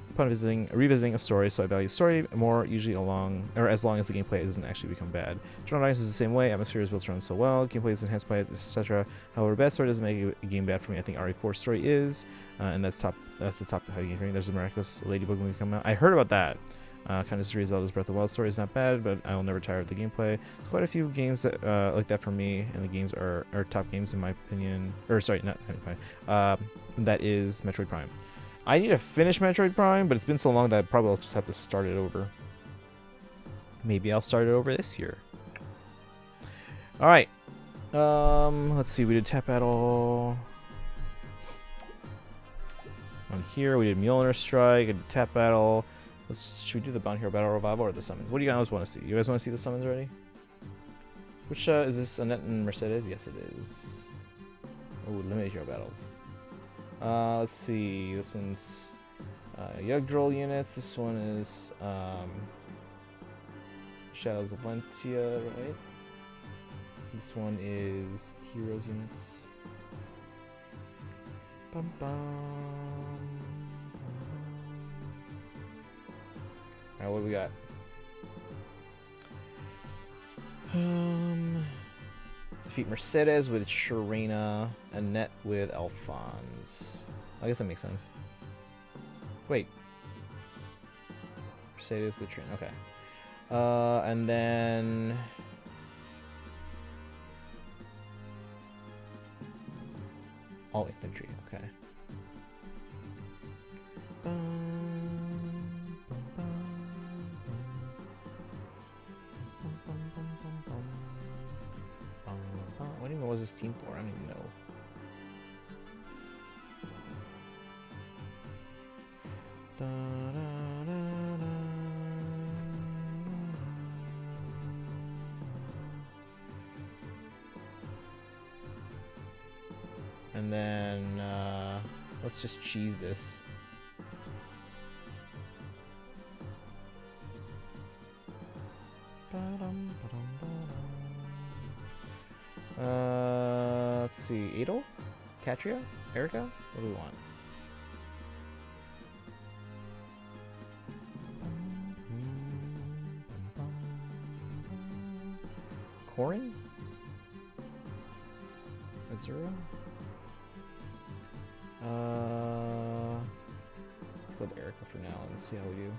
upon revisiting a story, so I value story more, usually as long as the gameplay doesn't actually become bad. Eternal Darkness is the same way. Atmosphere is built around so well. Gameplay is enhanced by it, etc. However, bad story doesn't make a game bad for me. I think RE4 story is, and that's the top of the game for me. There's a miraculous Ladybug movie coming out. I heard about that. Kind of disagree. Zelda's Breath of the Wild story is not bad, but I will never tire of the gameplay. Quite a few games that like that for me, and the games are top games in my opinion. Or sorry, not that is Metroid Prime. I need to finish Metroid Prime, but it's been so long that I probably will just have to start it over. Maybe I'll start it over this year. All right. Let's see. We did Tap Battle. On here, we did Mjolnir Strike. I did Tap Battle. Should we do the Bound Hero Battle Revival or the summons? What do you guys want to see? You guys want to see the summons already? Which is this? Annette and Mercedes? Yes, it is. Oh, limited hero battles. Let's see. This one's Yggdrasil units. This one is Shadows of Valentia, right? This one is Heroes units. Bum bum. Alright, what do we got? Defeat Mercedes with Sharena, Annette with Alphonse. I guess that makes sense. Wait. Mercedes with train. Okay. And then all infantry. Okay. What even was this team for? I don't even know. And then let's just cheese this. Let's see. Adel? Katria? Erica? What do we want? Corin? Azura? Let's go with Erica for now and see how we do.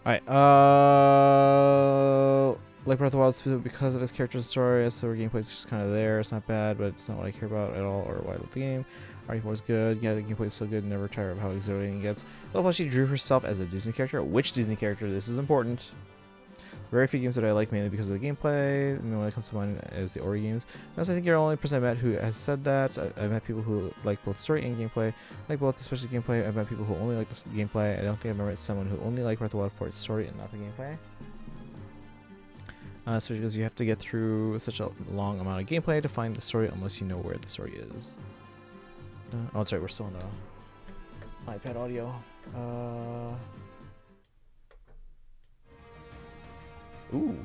Alright, like Breath of the Wild specifically because of his character's story, so our gameplay is just kind of there. It's not bad, but it's not what I care about at all or why I love the game. RE4 is good. Yeah, the gameplay is so good. Never tire of how exhilarating it gets. Although she drew herself as a Disney character. Which Disney character? This is important. Very few games that I like mainly because of the gameplay. I mean, when it comes to mind is the Ori games. Honestly, I think you're the only person I met who has said that. I've met people who like both story and gameplay. Like both, especially gameplay. I've met people who only like the gameplay. I don't think I've ever met someone who only liked Breath of the Wild for its story and not the gameplay. Especially because you have to get through such a long amount of gameplay to find the story unless you know where the story is. Oh, that's right. We're still in the iPad audio. Ooh.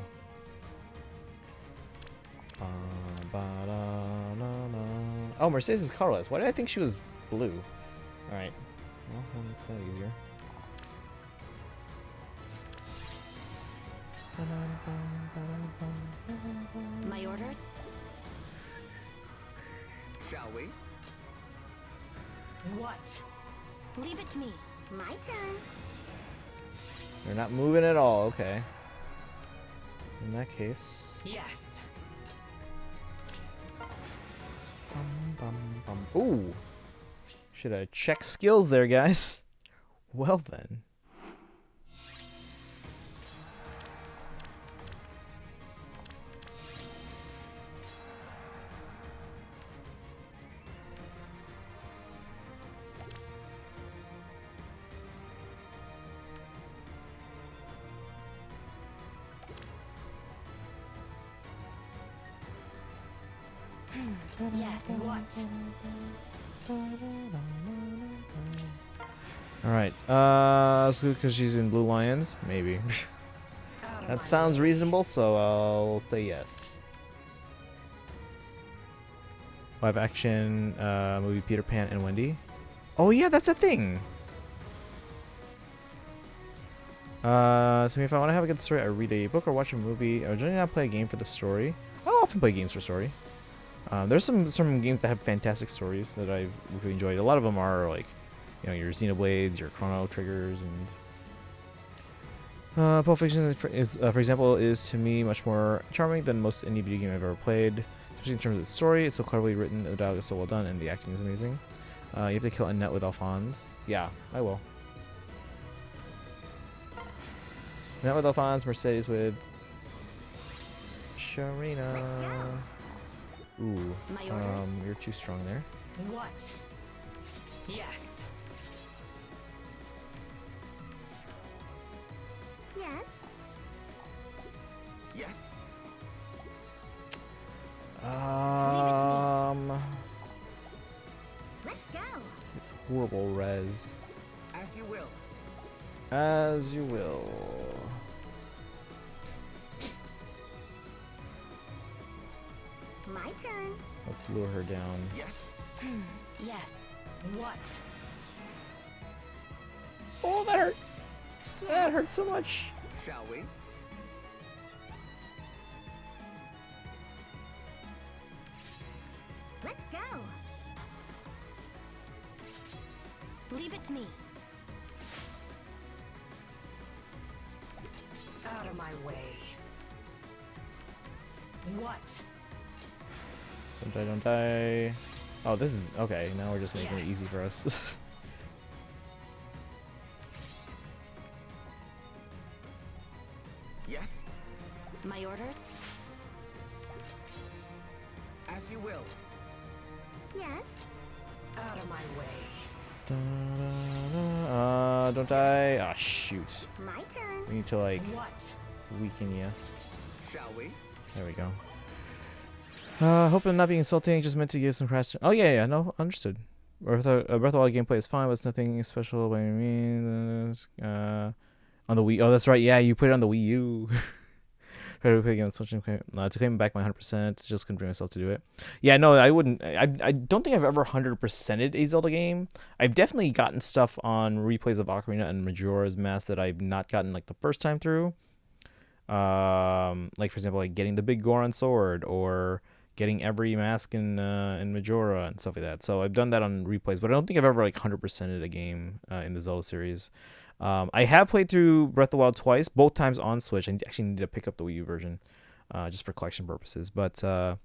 Oh, Mercedes is colorless. Why did I think she was blue? Alright. Well, that makes that easier. My orders? Shall we? What? Leave it to me. My turn. They're not moving at all. Okay. In that case. Yes. Ooh. Should have checked skills there, guys. Well then. Yes. What? Alright. That's good because she's in Blue Lions? Maybe. That sounds reasonable, so I'll say yes. Live action movie Peter Pan and Wendy. Oh yeah, that's a thing. So if I want to have a good story, I read a book or watch a movie. I generally not play a game for the story. I'll often play games for story. There's some games that have fantastic stories that I've really enjoyed. A lot of them are like, you know, your Xenoblades, your Chrono Triggers, and Pulp Fiction is, for example, is to me much more charming than most any video game I've ever played. Especially in terms of the story, it's so cleverly written, the dialogue is so well done, and the acting is amazing. You have to kill Annette with Alphonse. Yeah, I will. Annette with Alphonse, Mercedes with Sharina. Let's go. Ooh, My orders? you're too strong there. What? Yes. Yes. Yes. Let's go. It's horrible res. As you will. As you will. My turn. Let's lure her down. Yes. Yes. What? Oh, that hurt. Yes. That hurt so much. Shall we? Let's go. Leave it to me. Out of my way. What? Don't die, don't die. Oh, this is okay. Now we're just making it easy for us. Yes? My orders? As you will. Yes. Out of my way. Don't die. Ah, shoot. My turn. We need to like What? weaken you. Shall we? There we go. Hope I'm not being insulting. Just meant to give some crash. Oh yeah, no, understood. Breath of the Wild gameplay is fine, but it's nothing special by any means. On the Wii. Oh, that's right. Yeah, you put it on the Wii U. Try to play again, switching to claim back my 100%. Just couldn't bring myself to do it. Yeah, no, I wouldn't. I don't think I've ever 100%ed a Zelda game. I've definitely gotten stuff on replays of Ocarina and Majora's Mask that I've not gotten like the first time through. Like for example, like getting the big Goron sword or getting every mask in Majora and stuff like that. So I've done that on replays, but I don't think I've ever like 100%ed a game in the Zelda series. I have played through Breath of the Wild twice, both times on Switch. I actually need to pick up the Wii U version just for collection purposes. But I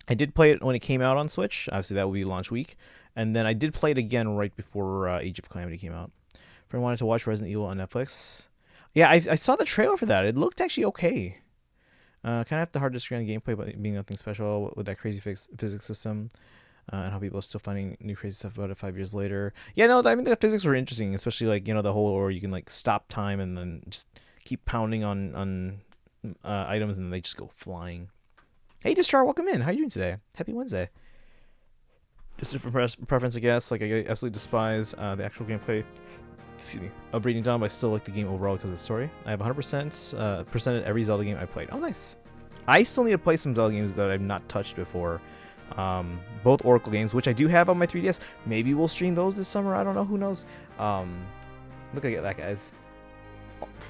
did play it when it came out on Switch. Obviously, that would be launch week. And then I did play it again right before Age of Calamity came out. If I wanted to watch Resident Evil on Netflix. Yeah, I saw the trailer for that. It looked actually okay. Kind of have the hard disagree on gameplay, but being nothing special with that crazy physics system. And how people are still finding new crazy stuff about it 5 years later. Yeah, no, I mean, the physics were interesting, especially, like, you know, the whole, or you can, like, stop time and then just keep pounding on items and they just go flying. Hey, Distrar, welcome in. How are you doing today? Happy Wednesday. Just different preference, I guess. Like, I absolutely despise the actual gameplay, excuse me, of Breeding Dawn, but I still like the game overall because of the story. I have 100% percented every Zelda game I played. Oh, nice. I still need to play some Zelda games that I've not touched before. Both Oracle games, which I do have on my 3DS. Maybe we'll stream those this summer. I don't know. Who knows? Look at that, guys.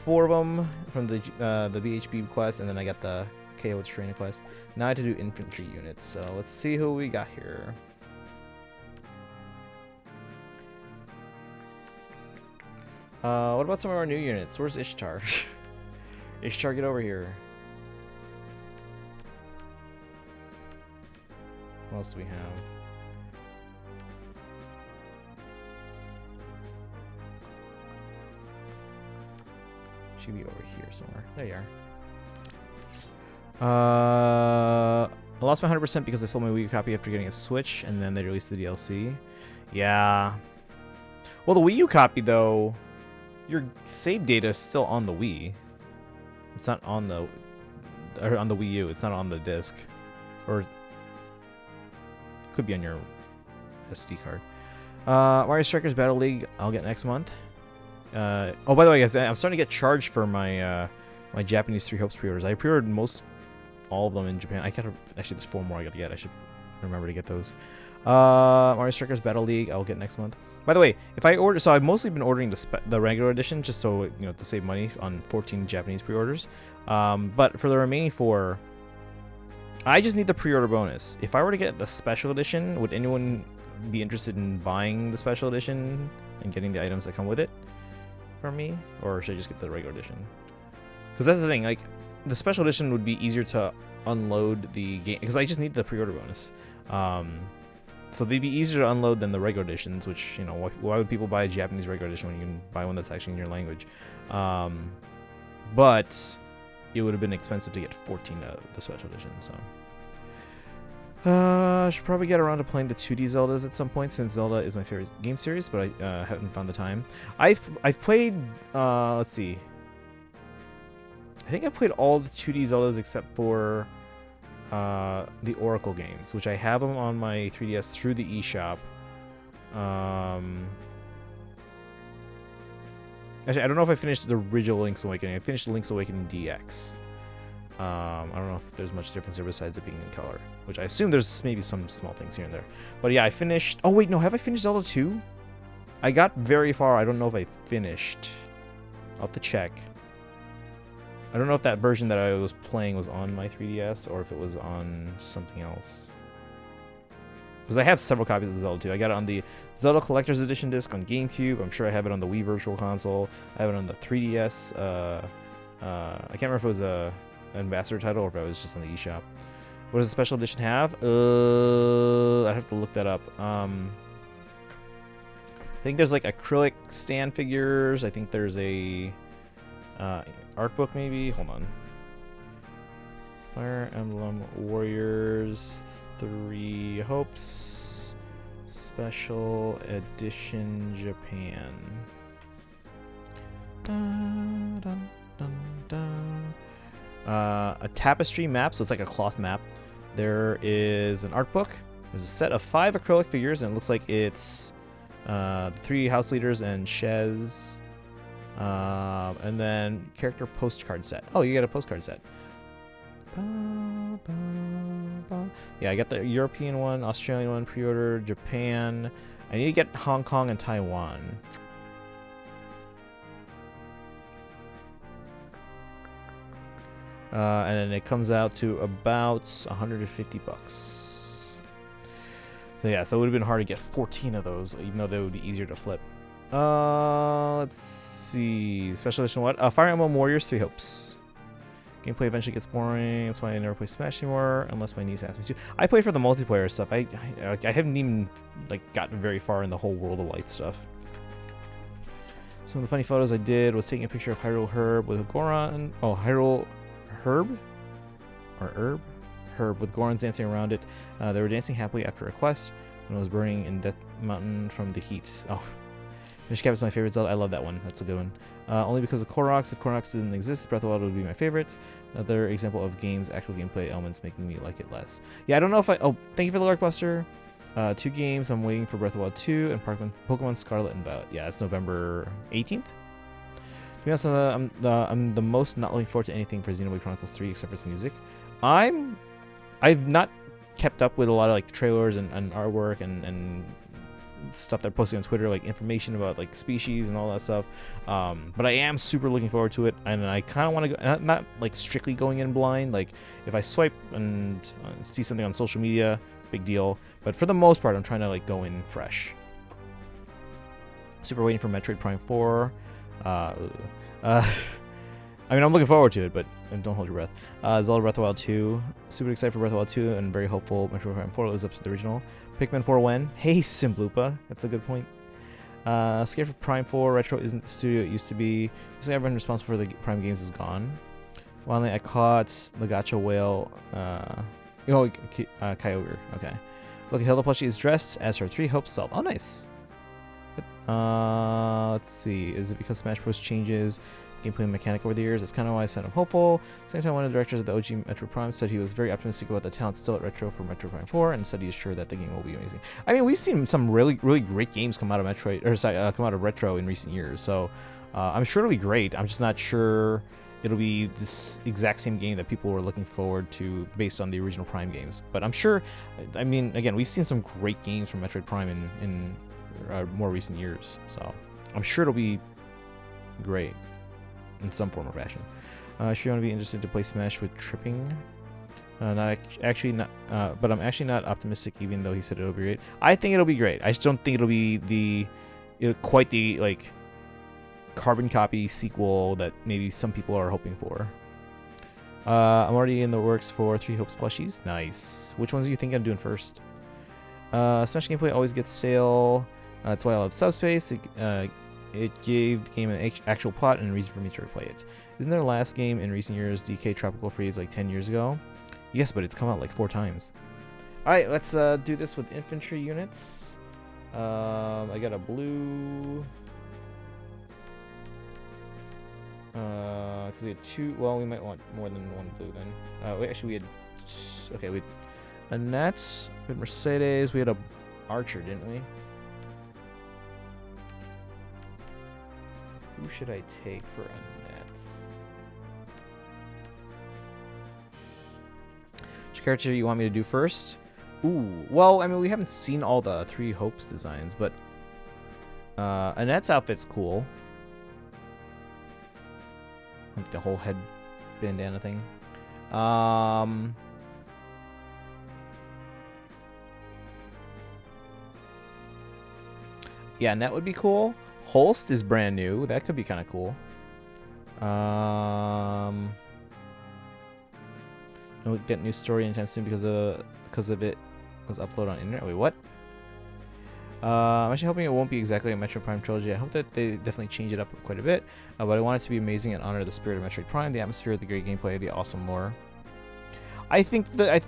4 of them from the BHB quest, and then I got the KO with Trainer quest. Now I have to do infantry units. So let's see who we got here. What about some of our new units? Where's Ishtar? Ishtar, get over here. What else do we have? Should be over here somewhere. There you are. I lost my 100% because I sold my Wii U copy after getting a Switch, and then they released the DLC. Yeah. Well, the Wii U copy, though, your save data is still on the Wii. It's not on the Wii U. It's not on the disc, or could be on your SD card. Mario Strikers Battle League I'll get next month. Oh, by the way, guys, I'm starting to get charged for my my Japanese 3 Hopes pre-orders. I pre-ordered all of them in Japan. Actually, there's 4 more I gotta get. I should remember to get those. Mario Strikers Battle League I'll get next month. By the way, if I order, so I've mostly been ordering the regular edition just so, you know, to save money on 14 Japanese pre-orders. But for the remaining 4, I just need the pre-order bonus. If I were to get the special edition, would anyone be interested in buying the special edition and getting the items that come with it from me? Or should I just get the regular edition? Because that's the thing, like, the special edition would be easier to unload the game, because I just need the pre-order bonus. So they'd be easier to unload than the regular editions, which, you know, why would people buy a Japanese regular edition when you can buy one that's actually in your language? But it would have been expensive to get 14 of the special edition, so. I should probably get around to playing the 2D Zeldas at some point, since Zelda is my favorite game series, but I haven't found the time. I've played, let's see. I think I played all the 2D Zeldas except for the Oracle games, which I have them on my 3DS through the eShop. Actually, I don't know if I finished the original Link's Awakening. I finished Link's Awakening DX. I don't know if there's much difference there besides it being in color, which I assume there's maybe some small things here and there. But yeah, I finished... Oh, wait, no, have I finished Zelda 2? I got very far. I don't know if I finished. I'll have to check. I don't know if that version that I was playing was on my 3DS or if it was on something else. Because I have several copies of Zelda 2. I got it on the Zelda Collector's Edition disc on GameCube. I'm sure I have it on the Wii Virtual Console. I have it on the 3DS. I can't remember if it was a ambassador title or if it was just on the eShop. What does the special edition have? I'd have to look that up. I think there's like acrylic stand figures. I think there's a art book maybe. Hold on. Fire Emblem Warriors 3 Hopes Special Edition Japan. Dun, dun, dun, dun. A tapestry map, so it's like a cloth map. There is an art book. There's a set of 5 acrylic figures, and it looks like it's the 3 house leaders and Shez. And then character postcard set. Oh, you get a postcard set. Yeah, I got the European one, Australian one, pre-order, Japan. I need to get Hong Kong and Taiwan. And then it comes out to about $150. So yeah, so it would have been hard to get 14 of those, even though they would be easier to flip. Let's see. Special edition what? Fire Emblem Warriors 3 Hopes. Gameplay eventually gets boring. That's why I never play Smash anymore, unless my niece asks me to. I play for the multiplayer stuff. I haven't even like gotten very far in the whole World of Light stuff. Some of the funny photos I did was taking a picture of Hyrule Herb with Goron. Oh, Hyrule Herb? Or Herb? Herb with Gorons dancing around it. They were dancing happily after a quest when it was burning in Death Mountain from the heat. Oh. Minish Cap is my favorite Zelda. I love that one. That's a good one. Only because of Koroks. If Koroks didn't exist, Breath of the Wild would be my favorite. Another example of games' actual gameplay elements making me like it less. Yeah, I don't know if I... Oh, thank you for the Larkbuster. 2 games. I'm waiting for Breath of the Wild 2 and Pokemon Scarlet and Violet. Yeah, it's November 18th. To be honest, I'm the most not looking forward to anything for Xenoblade Chronicles 3 except for its music. I've not kept up with a lot of like trailers and artwork and stuff they're posting on Twitter, like information about like species and all that stuff. But I am super looking forward to it, and I kind of want to go, not like strictly going in blind. Like if I swipe and see something on social media, big deal. But for the most part, I'm trying to like go in fresh. Super waiting for Metroid Prime 4. I mean, I'm looking forward to it, but don't hold your breath. Zelda Breath of the Wild 2. Super excited for Breath of the Wild 2 and very hopeful Metroid Prime 4 lives up to the original. Pikmin 4 when? Hey, Simbloopa. That's a good point. Scared for Prime 4. Retro isn't the studio it used to be. Basically, everyone responsible for the Prime games is gone. Finally, I caught the Gacha Whale. Kyogre. Okay. Look, Hilda Plushie is dressed as her 3 Hopes self. Oh, nice. Let's see. Is it because Smash Bros. Changes gameplay mechanic over the years? That's kind of why I said I'm hopeful. Same time, one of the directors of the OG Metro Prime said he was very optimistic about the talent still at Retro for Metro Prime 4, and said he is sure that the game will be amazing. I mean, we've seen some really, really great games come out of come out of Retro in recent years, so I'm sure it'll be great. I'm just not sure it'll be this exact same game that people were looking forward to based on the original Prime games. But I'm sure, I mean, again, we've seen some great games from Metroid Prime in more recent years, so I'm sure it'll be great in some form or fashion. Sure, you want to be interested to play Smash with tripping. But I'm actually not optimistic, even though he said it'll be great. I think it'll be great. I just don't think it'll be quite the like carbon copy sequel that maybe some people are hoping for. I'm already in the works for 3 Hopes plushies. Nice. Which ones do you think I'm doing first? Smash gameplay always gets stale. That's why I love Subspace. It gave the game an actual plot and a reason for me to replay it. Isn't their last game in recent years DK Tropical Freeze like 10 years ago? Yes, but it's come out like 4 times. Alright, let's do this with infantry units. I got a blue. Because we had 2. Well, we might want more than 1 blue then. Actually, we had. Okay, we had Annette, we had Mercedes, we had a Archer, didn't we? Who should I take for Annette? Which character you want me to do first? Ooh, well, I mean, we haven't seen all the 3 Hopes designs, but Annette's outfit's cool. Like the whole head bandana thing. Yeah, and that would be cool. Holst is brand new. That could be kind of cool. Don't get new story anytime soon because of it was uploaded on internet. Wait, what? I'm actually hoping it won't be exactly a Metroid Prime trilogy. I hope that they definitely change it up quite a bit. But I want it to be amazing and honor the spirit of Metroid Prime, the atmosphere, the great gameplay, the awesome lore. I think the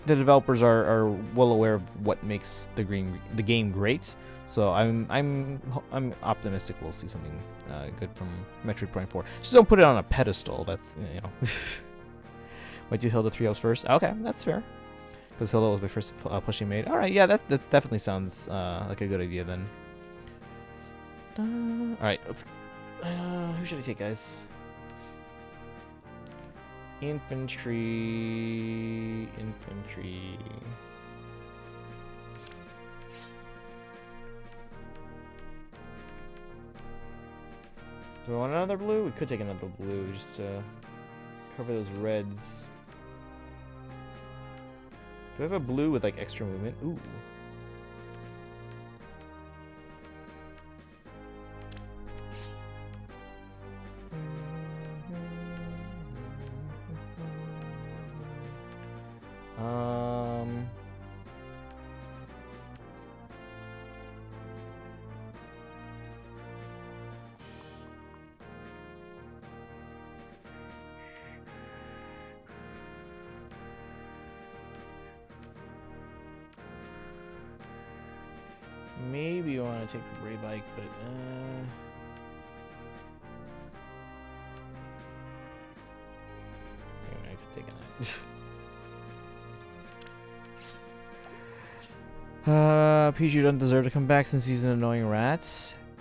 developers are well aware of what makes the game great. So I'm optimistic we'll see something good from Metroid Prime 4. Just don't put it on a pedestal. That's, you know. Wait, do Hilda 3 hours first? Okay, that's fair. Because Hilda was my first plushie made. All right, yeah, that definitely sounds like a good idea then. All right, let's. Who should I take, guys? Infantry. Do we want another blue? We could take another blue just to cover those reds. Do we have a blue with like extra movement? Ooh. Maybe you want to take the Ray bike, but I could take that. Pichu doesn't deserve to come back since he's an annoying rat.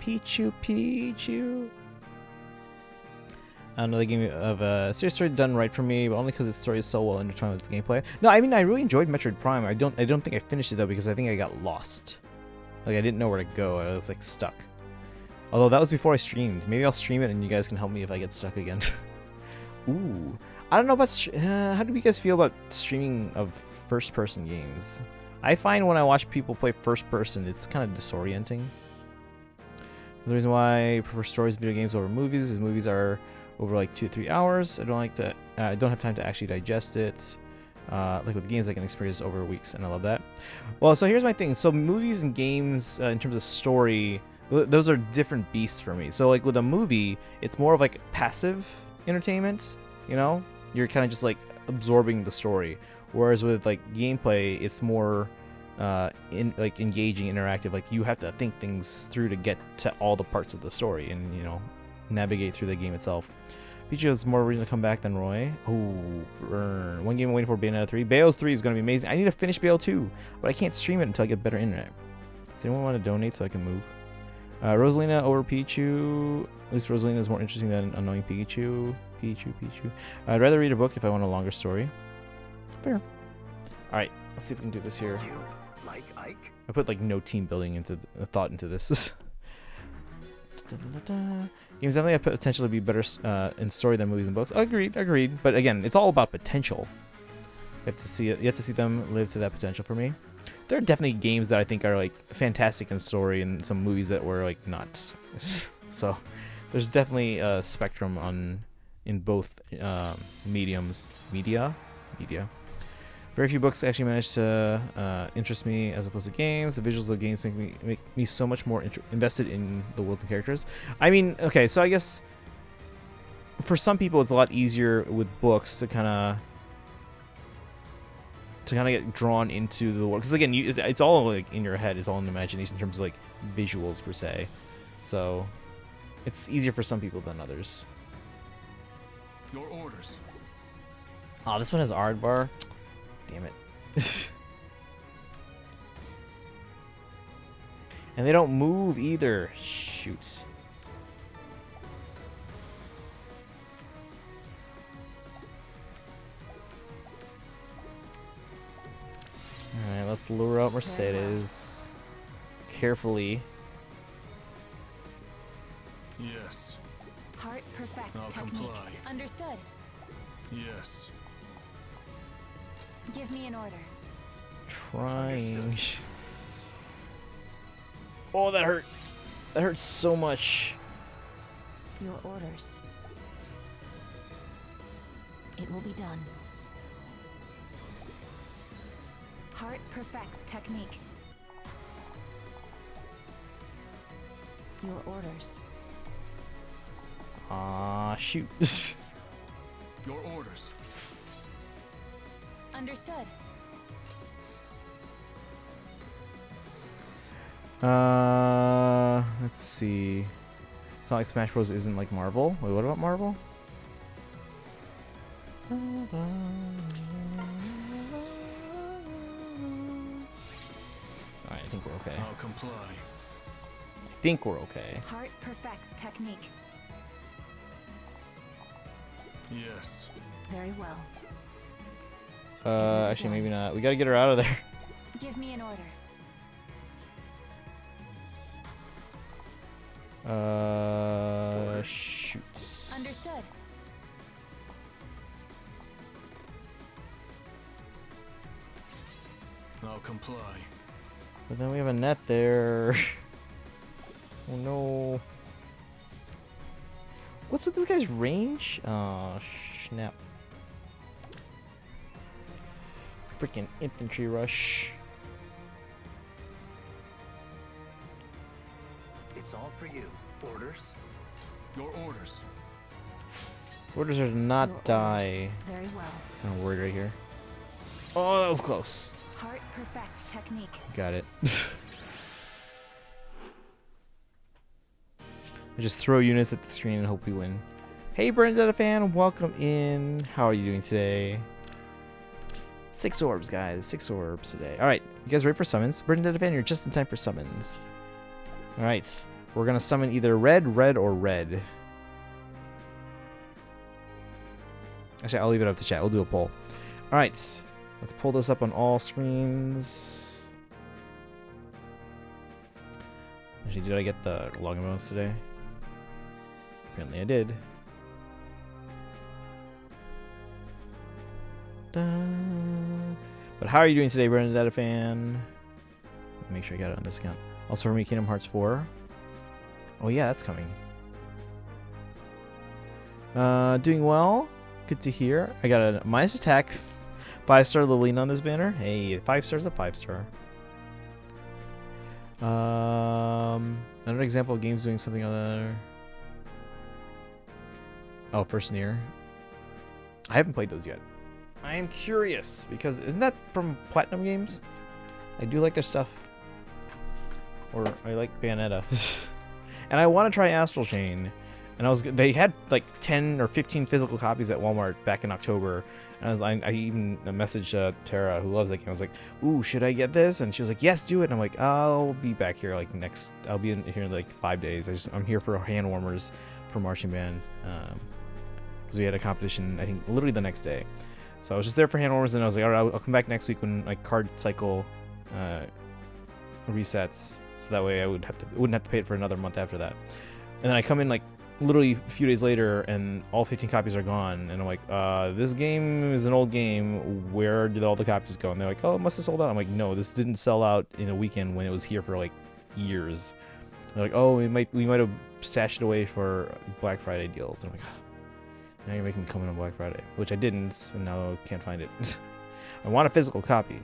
Pichu. Another game of a serious story done right for me, but only because its story is so well intertwined with its gameplay. No, I mean I really enjoyed Metroid Prime. I don't think I finished it though because I think I got lost. Like I didn't know where to go. I was like stuck. Although that was before I streamed. Maybe I'll stream it and you guys can help me if I get stuck again. Ooh, I don't know about. How do you guys feel about streaming of first-person games? I find when I watch people play first-person, it's kind of disorienting. The reason why I prefer stories, video games over movies is movies are over like 2 to 3 hours. I don't have time to actually digest it. Like with games, I can experience over weeks, and I love that. Well, so here's my thing. So movies and games, in terms of story, those are different beasts for me. So like with a movie, it's more of like passive entertainment. You know, you're kind of just like absorbing the story. Whereas with like gameplay, it's more engaging, interactive. Like you have to think things through to get to all the parts of the story, and you know, navigate through the game itself. Pichu has more reason to come back than Roy. Ooh, burn. One game I'm waiting for, Bayonetta 3. Bayo 3 is going to be amazing. I need to finish Bayo 2, but I can't stream it until I get better internet. Does anyone want to donate so I can move? Rosalina over Pichu. At least Rosalina is more interesting than annoying Pichu. Pichu. I'd rather read a book if I want a longer story. Fair. Alright, let's see if we can do this here. You like Ike? I put like no team building into thought into this. Games definitely have potential to be better in story than movies and books. Agreed. But again, it's all about potential. You have to see it. You have to see them live to that potential for me. There are definitely games that I think are like fantastic in story, and some movies that were like not. So there's definitely a spectrum in both media. Very few books actually manage to interest me as opposed to games. The visuals of games make me so much more invested in the worlds and characters. I mean, okay, so I guess for some people it's a lot easier with books to kind of get drawn into the world, because again, it's all like in your head, it's all in imagination in terms of like visuals per se. So it's easier for some people than others. Your orders. Oh, this one has Aardvar. Damn it. And they don't move either. Shoot. Alright, let's lure out Mercedes. Carefully. Yes. Heart perfects I'll technique. comply. Understood. Yes. Give me an order. Trying. Oh, that hurt. That hurts so much. Your orders. It will be done. Heart perfects technique. Your orders. Ah, shoot. Your orders. Understood. Let's see. It's not like Smash Bros. Isn't like Marvel. Wait, what about Marvel? Alright, I think we're okay. I'll comply. I think we're okay. Heart perfects technique. Yes. Very well. Actually, maybe not. We gotta get her out of there. Give me an order. Shoot. Understood. I'll comply. But then we have a net there. Oh no. What's with this guy's range? Oh, snap. Freaking infantry rush. It's all for you. Orders? Your orders. Orders are to not Your orders. die. Very well. I'm worried right here. Oh, that was close. Heart perfects technique. Got it. I just throw units at the screen and hope we win. Hey, Bernadetta fan, welcome in. How are you doing today? 6 orbs, guys. 6 orbs today. All right, you guys ready for summons? Bernadetta fan, you're just in time for summons. All right, we're gonna summon either red, or red. Actually, I'll leave it up to chat. We'll do a poll. All right, let's pull this up on all screens. Actually, did I get the login bonus today? Apparently I did. But how are you doing today, Bernadetta fan? Make sure I got it on discount. Also for me, Kingdom Hearts 4. Oh yeah, that's coming. Doing well. Good to hear. I got a minus attack, 5-star Lilina on this banner. Hey, 5 stars, a 5-star. Another example of games doing something other. Oh, First Near. I haven't played those yet. I am curious because isn't that from Platinum Games? I do like their stuff. Or I like Bayonetta. And I want to try Astral Chain. And they had like 10 or 15 physical copies at Walmart back in October. And I even messaged Tara, who loves that game. I was like, "Ooh, should I get this?" And she was like, "Yes, do it." And I'm like, "I'll be back here like I'll be here in like 5 days. I'm here for hand warmers for marching bands." Because we had a competition, I think, literally the next day. So I was just there for hand warmers, and I was like, "All right, I'll come back next week when like card cycle resets, so that way I wouldn't have to pay it for another month after that." And then I come in like literally a few days later, and all 15 copies are gone, and I'm like, "This game is an old game. Where did all the copies go?" And they're like, "Oh, it must have sold out." I'm like, "No, this didn't sell out in a weekend when it was here for like years." They're like, "Oh, we might have stashed it away for Black Friday deals." And I'm like, "Now you're making me come in on Black Friday," which I didn't, and now I can't find it. I want a physical copy.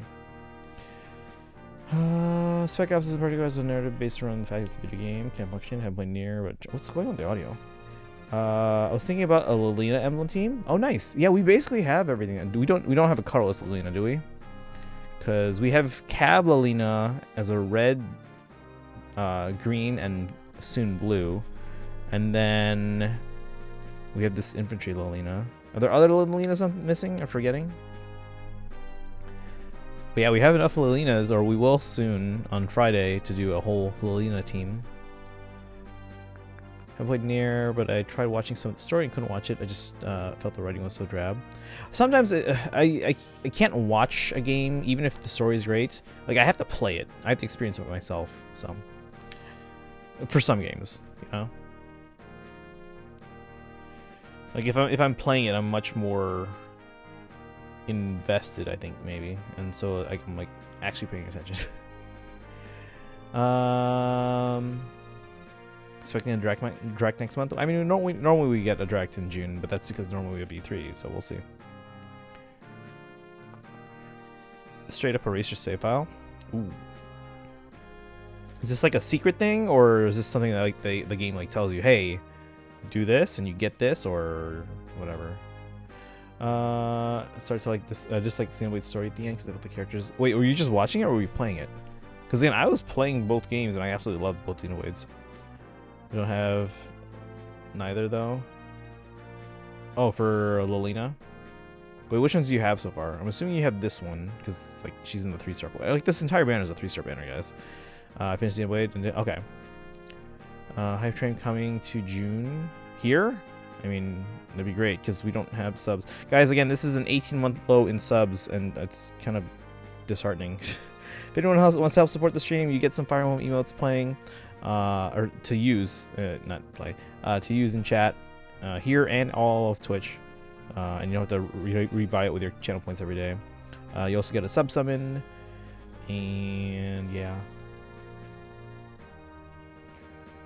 Spec Ops is particular as a narrative based around the fact it's a video game. Can't function, haven't played near, but what's going on with the audio? I was thinking about a Lilina Emblem team. Oh, nice. Yeah, we basically have everything. We don't have a colorless Lilina, do we? Because we have Cab Lilina as a red, green, and soon blue. And then we have this infantry Lilina. Are there other Lilinas I'm missing or forgetting? But yeah, we have enough Lilinas, or we will soon on Friday, to do a whole Lilina team. I played Nier, but I tried watching some of the story and couldn't watch it. I just felt the writing was so drab. Sometimes I can't watch a game even if the story is great. Like, I have to play it. I have to experience it myself. So for some games, you know. Like if I'm playing it, I'm much more invested, I think, maybe, and so I'm like actually paying attention. expecting a direct next month. I mean, normally we get a direct in June, but that's because normally we have E3, so we'll see. Straight up erase your save file. Ooh. Is this like a secret thing, or is this something that like the game like tells you, hey, do this and you get this, or whatever? Start to like this, just like Xenoblade story at the end, because the characters. Wait, were you just watching it, or were we playing it? Because again, I was playing both games and I absolutely loved both Xenoblades. We don't have neither though. Oh, for Lilina. Wait, which ones do you have so far? I'm assuming you have this one, because like she's in the 3-star play. Like this entire banner is a 3-star banner, guys. I finished Xenoblade and okay. Hype Train coming to June here. I mean, that'd be great because we don't have subs, guys. Again, this is an 18-month low in subs, and it's kind of disheartening. If anyone else wants to help support the stream, you get some Fire Emblem emotes playing, or to use, not play, to use in chat here and all of Twitch. And you don't have to rebuy it with your channel points every day. You also get a sub summon, and yeah.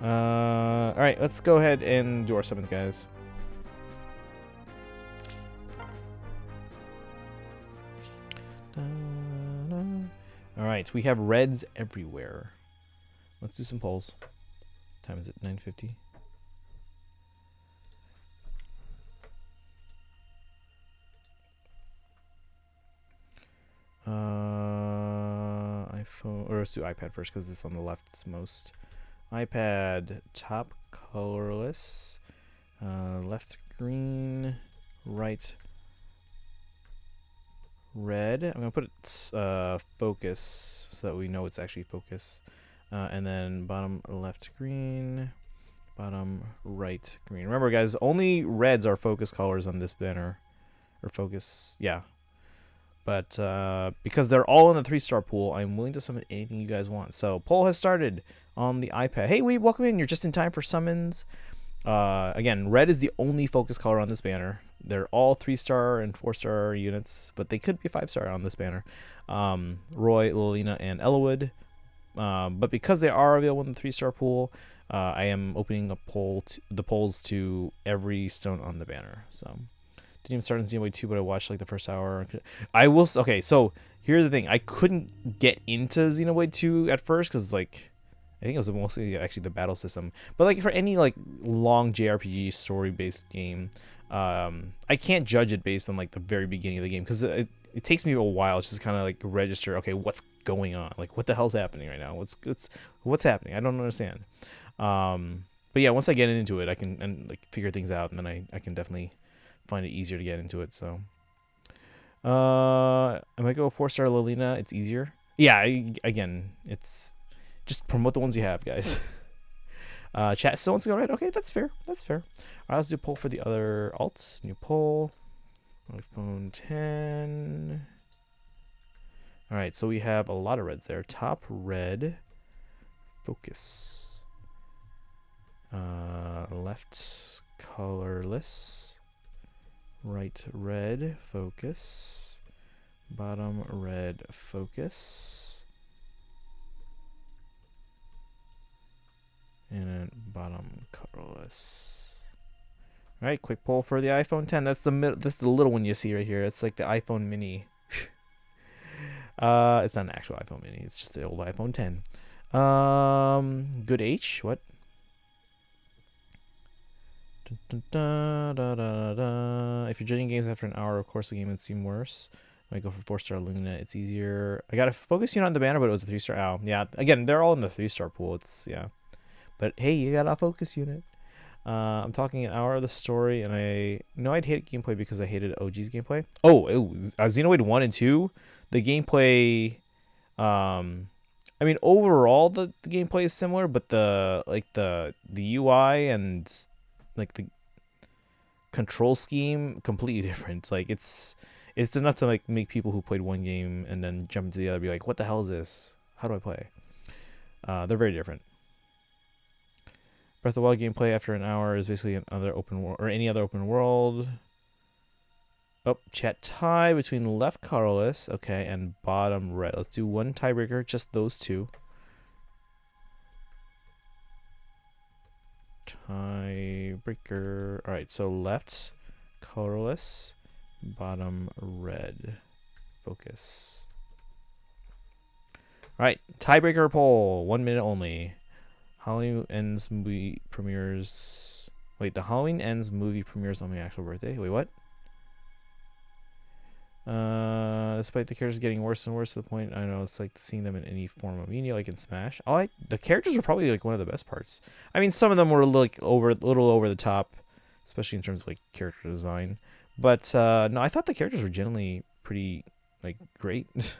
All right, let's go ahead and do our summons, guys. All right, we have reds everywhere. Let's do some polls. What time is it? 9:50. iPhone, or let's do iPad first because it's on the left most. iPad, top colorless, left green, right red. I'm gonna put it focus so that we know it's actually focus, and then bottom left green, bottom right green. Remember, guys, only reds are focus colors on this banner, or focus, yeah. But because they're all in the 3-star pool, I'm willing to summon anything you guys want. So poll has started on the iPad. Hey, Weeb, welcome in. You're just in time for summons. Again, red is the only focus color on this banner. They're all 3-star and 4-star units, but they could be 5-star on this banner. Roy, Lilina, and Ellawood. But because they are available in the 3-star pool, I am opening a poll the polls to every stone on the banner. So. Didn't even start in Xenoblade 2, but I watched like the first hour. I will. Okay, so here's the thing. I couldn't get into Xenoblade 2 at first because like I think it was mostly actually the battle system. But like for any like long JRPG story-based game, I can't judge it based on like the very beginning of the game because it takes me a while just to kind of like register. Okay, what's going on? Like what the hell's happening right now? What's happening? I don't understand. But yeah, once I get into it, I can like figure things out, and then I can definitely find it easier to get into it. So I might go 4-star Lilina. It's easier. Yeah, again, it's just promote the ones you have, guys. Chat still wants to go right. Okay, that's fair. All right, let's do a poll for the other alts. New poll. iPhone 10. All right, so we have a lot of reds there. Top red, focus. Left colorless. Right red, focus. Bottom red, focus. And then bottom colorless. All right, quick poll for the iPhone 10. That's the little one you see right here. It's like the iPhone mini. It's not an actual iPhone mini. It's just the old iPhone 10. Good H. What? Dun, dun, dun, da, da, da. If you're judging games after an hour, of course the game would seem worse. I go for 4-star Luna. It's easier. I got a focus unit on the banner, but it was a 3-star. Oh, yeah. Again, they're all in the 3-star pool. It's yeah. But hey, you got a focus unit. I'm talking an hour of the story, and I know I'd hate gameplay because I hated OG's gameplay. Xenoblade 1 and 2, the gameplay. I mean, overall the gameplay is similar, but the UI and like the control scheme completely different. It's like it's enough to like make people who played one game and then jump into the other be like, what the hell is this? How do I play? They're very different. Breath of the Wild gameplay after an hour is basically another open world or any other open world. Oh, chat tie between left colorless, okay, and bottom red. Let's do one tiebreaker, just those two. Tiebreaker. All right, so left, colorless, bottom red. Focus. All right, tiebreaker poll. 1 minute only. Halloween ends movie premieres. Wait, the Halloween ends movie premieres on my actual birthday. Wait, what? Despite the characters getting worse and worse to the point, I don't know, it's like seeing them in any form of media, like in Smash. The characters were probably like one of the best parts. I mean, some of them were like a little over the top, especially in terms of like character design. But no, I thought the characters were generally pretty like great.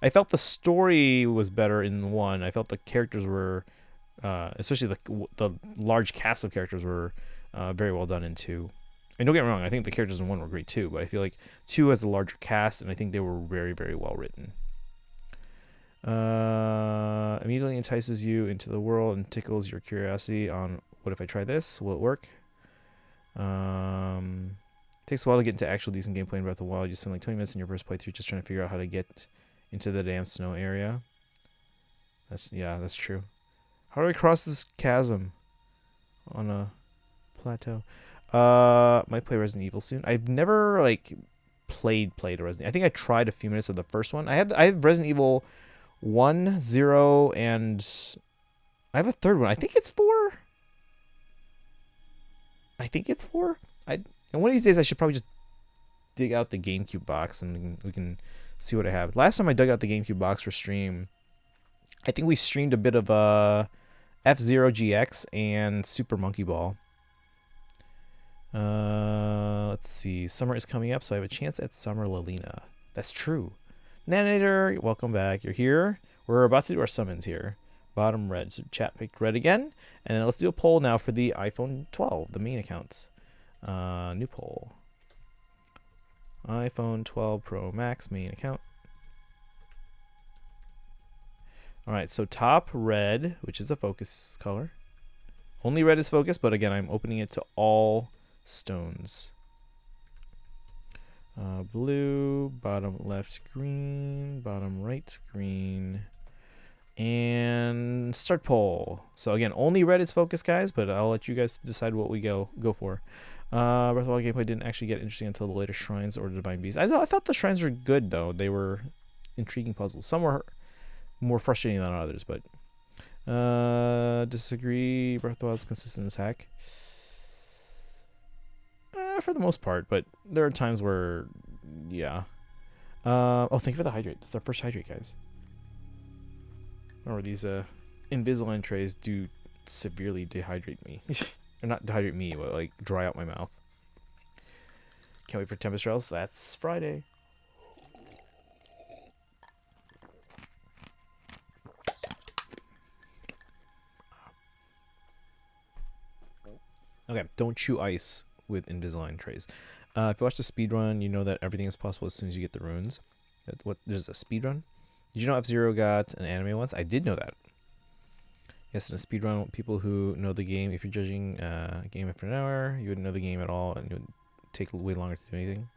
I felt the story was better in 1. I felt the characters were, especially the large cast of characters were very well done in 2. And don't get me wrong, I think the characters in 1 were great too, but I feel like 2 has a larger cast, and I think they were very, very well written. Immediately entices you into the world and tickles your curiosity on, what if I try this? Will it work? Takes a while to get into actual decent gameplay in Breath of the Wild. You spend like 20 minutes in your first playthrough just trying to figure out how to get into the damn snow area. That's true. How do I cross this chasm on a plateau? Might play Resident Evil soon. I've never like played a Resident. I think I tried a few minutes of the first one. I have Resident Evil 1, 0, and I have a third one. I think it's 4. And one of these days I should probably just dig out the GameCube box and we can see what I have. Last time I dug out the GameCube box for stream, I think we streamed a bit of F-Zero GX and Super Monkey Ball. Let's see. Summer is coming up, so I have a chance at Summer Lalina. That's true. Nanator, welcome back. You're here. We're about to do our summons here. Bottom red. So chat picked red again. And then let's do a poll now for the iPhone 12, the main account. New poll. iPhone 12 Pro Max main account. Alright, so top red, which is a focus color. Only red is focus, but again, I'm opening it to all stones. Blue, bottom left green, bottom right green, and start poll. So again, only red is focus, guys, but I'll let you guys decide what we go for. Breath of the Wild gameplay didn't actually get interesting until the later shrines or Divine Beast. I thought the shrines were good though. They were intriguing puzzles. Some were more frustrating than others, but disagree. Breath of the Wild's consistent as heck. For the most part, but there are times where, yeah. Oh, thank you for the hydrate. That's our first hydrate, guys. Or these Invisalign trays do severely dehydrate me. Or not dehydrate me, but like dry out my mouth. Can't wait for Tempest Trails. That's Friday. Okay, don't chew ice with Invisalign trays. If you watch the speedrun, you know that everything is possible as soon as you get the runes. There's a speedrun? Did you know F-Zero got an anime once? I did know that. Yes, in a speedrun, people who know the game, if you're judging a game after an hour, you wouldn't know the game at all, and it would take way longer to do anything.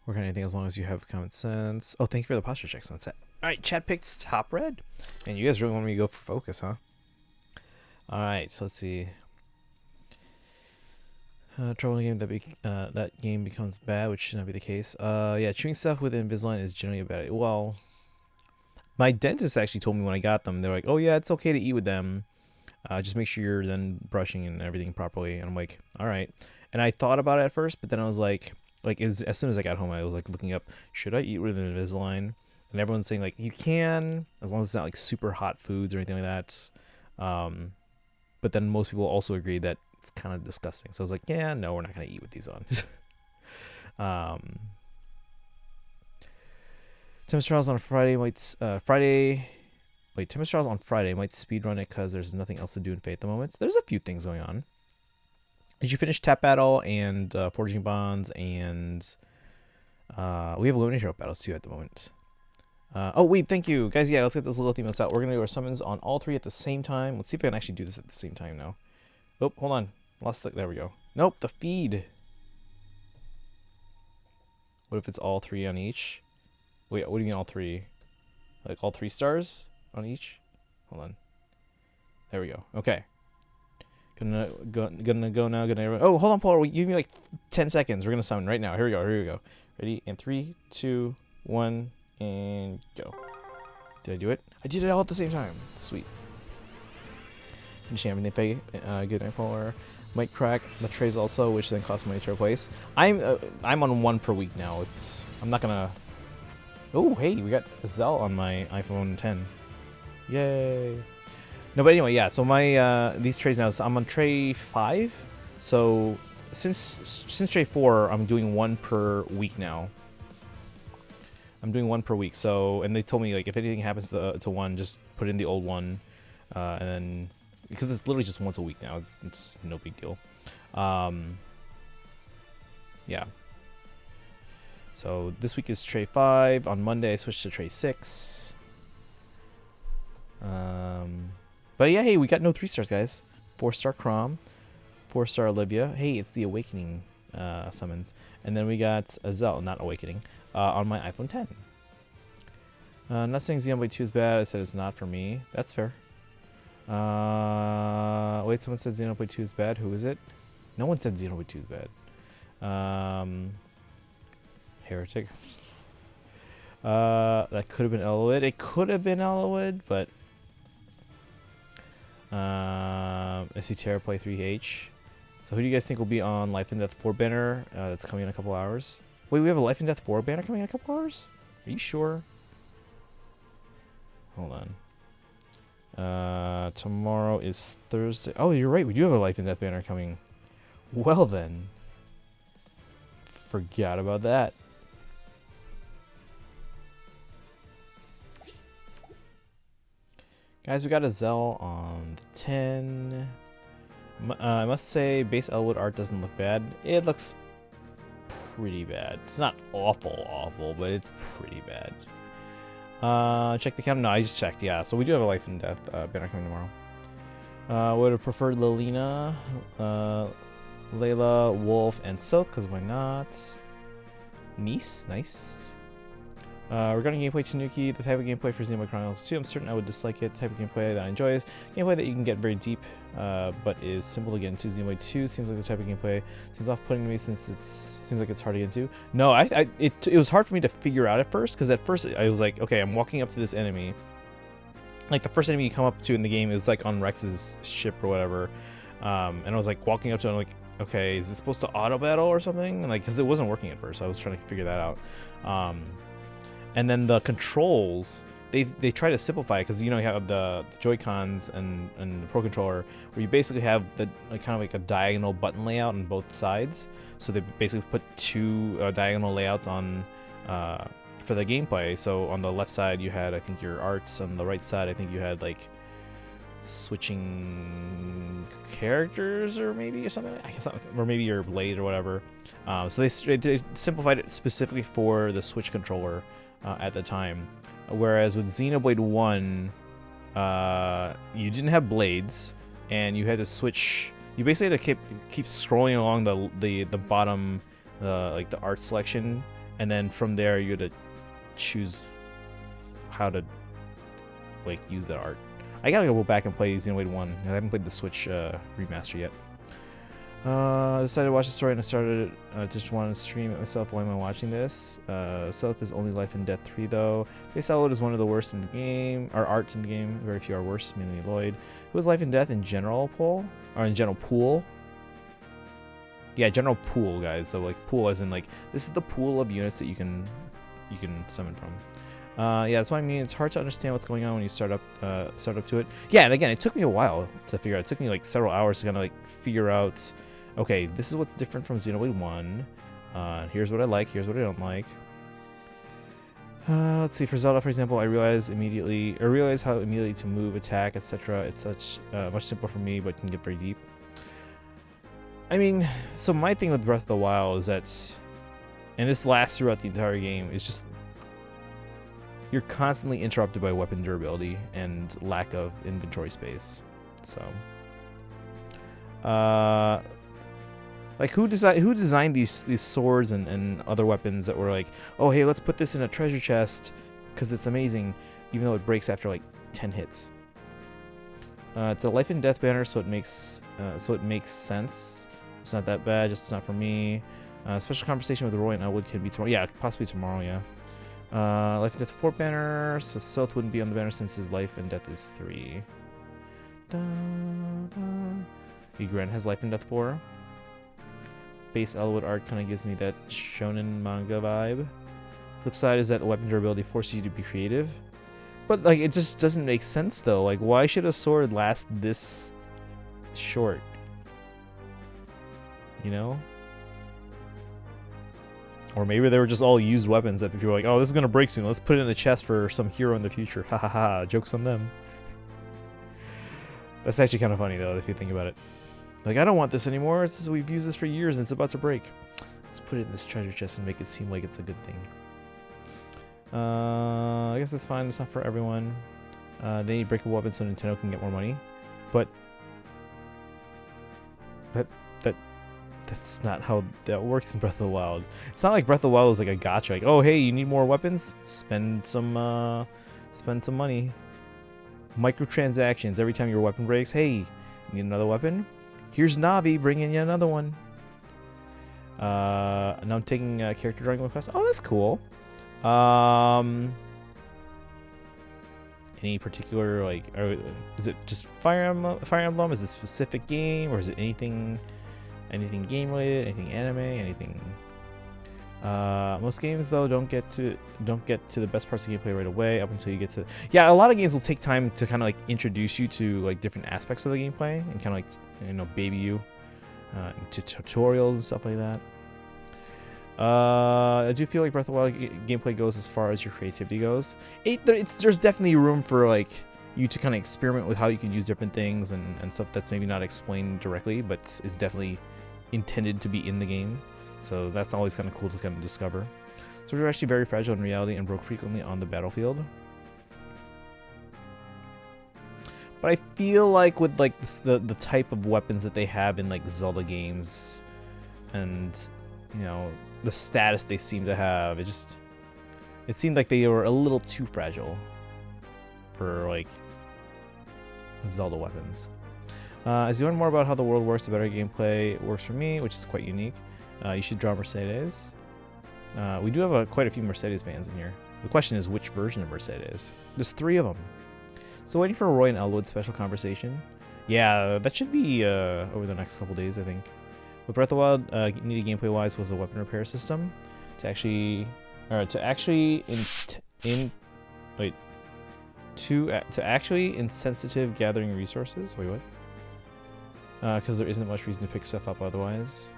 Work on anything as long as you have common sense. Oh, thank you for the posture checks on set. Alright, chat picked top red. And you guys really want me to go for focus, huh? Alright, so let's see. Trouble in the game that game becomes bad, which should not be the case. Yeah, chewing stuff with Invisalign is generally a bad idea. Well, my dentist actually told me when I got them, they're like, "Oh yeah, it's okay to eat with them. Just make sure you're then brushing and everything properly." And I'm like, "All right." And I thought about it at first, but then I was like as soon as I got home, I was like looking up, should I eat with Invisalign? And everyone's saying like you can, as long as it's not like super hot foods or anything like that. But then most people also agree that it's kind of disgusting. So I was like, yeah, no, we're not going to eat with these on. Tempest Trials on Friday might Tempest Trials on Friday might speedrun it because there's nothing else to do in Fate at the moment. There's a few things going on. Did you finish Tap Battle and Forging Bonds, and we have Eliminator Hero battles too at the moment. Oh wait, thank you guys. Yeah, let's get this little theme out. We're gonna do our summons on all 3 at the same time. Let's see if I can actually do this at the same time now. Oh, hold on. There we go. Nope, the feed. What if it's all 3 on each? Wait, what do you mean all 3? Like all 3 stars on each? Hold on. There we go. Okay. Gonna go now. Oh, hold on, Paul. Give me like 10 seconds. We're gonna summon right now. Here we go. Ready? And 3, 2, 1, and go. Did I do it? I did it all at the same time. Sweet. Champion they pay. Good night, Polar. Might crack the trays also, which then costs money to replace. I'm on 1 per week now. I'm not gonna. Oh, hey, we got Zell on my iPhone 10. Yay! No, but anyway, yeah. So my these trays now. So I'm on tray 5. So since tray 4, I'm doing 1 per week now. I'm doing 1 per week. So, and they told me like if anything happens to one, just put in the old one, and then because it's literally just once a week now. It's no big deal. Yeah. So this week is tray 5. On Monday, I switched to tray 6. But yeah, hey, we got no 3 stars, guys. 4-star Crom, 4-star Olivia. Hey, it's the Awakening summons. And then we got Azelle, not Awakening, on my iPhone 10. Not saying Xenoblade 2 is bad. I said it's not for me. That's fair. Wait, someone said Xenoblade 2 is bad. Who is it? No one said Xenoblade 2 is bad. Heretic. That could have been Elwood. It could have been Elwood, but I see Terra play 3H. So who do you guys think will be on Life and Death 4 banner? That's coming in a couple hours. Wait, we have a Life and Death 4 banner coming in a couple hours? Are you sure? Hold on. Tomorrow is Thursday. Oh, you're right. We do have a Life and Death banner coming. Well then. Forgot about that. Guys, we got a Zell on the 10. I must say, base Elwood art doesn't look bad. It looks pretty bad. It's not awful, but it's pretty bad. Check the count. No, I just checked. Yeah, so we do have a Life and Death banner coming tomorrow. Would have preferred Lilina, Layla, Wolf, and Silk, because why not? Nice, nice. Regarding gameplay Tanuki, the type of gameplay for Xenoblade Chronicles 2, I'm certain I would dislike it. The type of gameplay that I enjoy is gameplay that you can get very deep, but is simple to get into. Xenoblade 2 seems like the type of gameplay seems off-putting to me since it seems like it's hard to get into. No, it was hard for me to figure out at first, because at first I was like, okay, I'm walking up to this enemy. Like the first enemy you come up to in the game is like on Rex's ship or whatever, and I was like walking up to it, and I'm like, okay, is it supposed to auto battle or something? And like, because it wasn't working at first, I was trying to figure that out. And then the controls, they try to simplify it, because you know you have the Joy-Cons and the Pro Controller, where you basically have the kind of like a diagonal button layout on both sides. So they basically put 2 diagonal layouts on for the gameplay. So on the left side you had, I think, your arts. On the right side I think you had like switching characters or something. I guess, or maybe your blade or whatever. So they simplified it specifically for the Switch controller. At the time, whereas with Xenoblade 1, you didn't have blades, and you had to switch. You basically had to keep scrolling along the bottom, like the art selection, and then from there you had to choose how to like use the art. I gotta go back and play Xenoblade 1. I haven't played the Switch remaster yet. Decided to watch the story, and I started just wanted to stream it myself. Why am I watching this? South is only Life and Death 3 though. Base Elwood is one of the worst in the game, or arts in the game. Very few are worse, mainly Lloyd. Who is Life and Death in general pool? Or in general pool? Yeah, general pool, guys. So like pool as in like, this is the pool of units that you can summon from. Yeah, that's what I mean. It's hard to understand what's going on when you start up to it. Yeah, and again, it took me a while to figure out. It took me like several hours to kind of like figure out, okay, this is what's different from Xenoblade 1. Here's what I like, here's what I don't like. Let's see, for Zelda, for example, I realized how immediately to move, attack, etc. It's such much simpler for me, but can get very deep. I mean, so my thing with Breath of the Wild is that, and this lasts throughout the entire game, is just you're constantly interrupted by weapon durability and lack of inventory space. So, like who designed these swords and other weapons that were like, oh hey, let's put this in a treasure chest because it's amazing, even though it breaks after like 10 hits. It's a life and death banner, so it makes sense. It's not that bad, just not for me. Special conversation with Roy and Elwood can be tomorrow. Yeah, possibly tomorrow. Yeah. Life and death 4 banner, so Soth wouldn't be on the banner since his life and death is 3. Grant has life and death 4. Base Elwood art kind of gives me that shonen manga vibe. Flip side is that weapon durability forces you to be creative. But like it just doesn't make sense though. Like why should a sword last this short? You know? Or maybe they were just all used weapons that people were like, oh, this is gonna break soon. Let's put it in a chest for some hero in the future. Ha ha ha. Joke's on them. That's actually kind of funny though, if you think about it. Like, I don't want this anymore. We've used this for years and it's about to break. Let's put it in this treasure chest and make it seem like it's a good thing. I guess that's fine. It's not for everyone. They need breakable weapons so Nintendo can get more money. But that's not how that works in Breath of the Wild. It's not like Breath of the Wild is like a gacha. Like, oh hey, you need more weapons? Spend some money. Microtransactions. Every time your weapon breaks, hey, you need another weapon? Here's Navi, bring in you another one. Now I'm taking character drawing requests. Oh, that's cool. Any particular like? Is it just Fire Emblem? Is it a specific game, or is it anything game related? Anything anime? Anything? Most games though don't get to the best parts of gameplay right away up until you get to. Yeah, a lot of games will take time to kind of like introduce you to like different aspects of the gameplay and kind of like baby you into tutorials and stuff like that. I do feel like Breath of the Wild gameplay goes as far as your creativity goes. There's definitely room for like you to kind of experiment with how you can use different things and stuff that's maybe not explained directly, but is definitely intended to be in the game. So that's always kind of cool to kind of discover. Swords are actually very fragile in reality and broke frequently on the battlefield. But I feel like with like the type of weapons that they have in like Zelda games, and you know the status they seem to have, it seemed like they were a little too fragile for like Zelda weapons. As you learn more about how the world works, the better gameplay works for me, which is quite unique. You should draw Mercedes. We do have quite a few Mercedes fans in here. The question is which version of Mercedes. There's 3 of them. So waiting for a Roy and Elwood special conversation. Yeah, that should be over the next couple days, I think. What Breath of the Wild needed gameplay-wise was a weapon repair system to actually insensitive gathering resources. Wait, what? Because there isn't much reason to pick stuff up otherwise.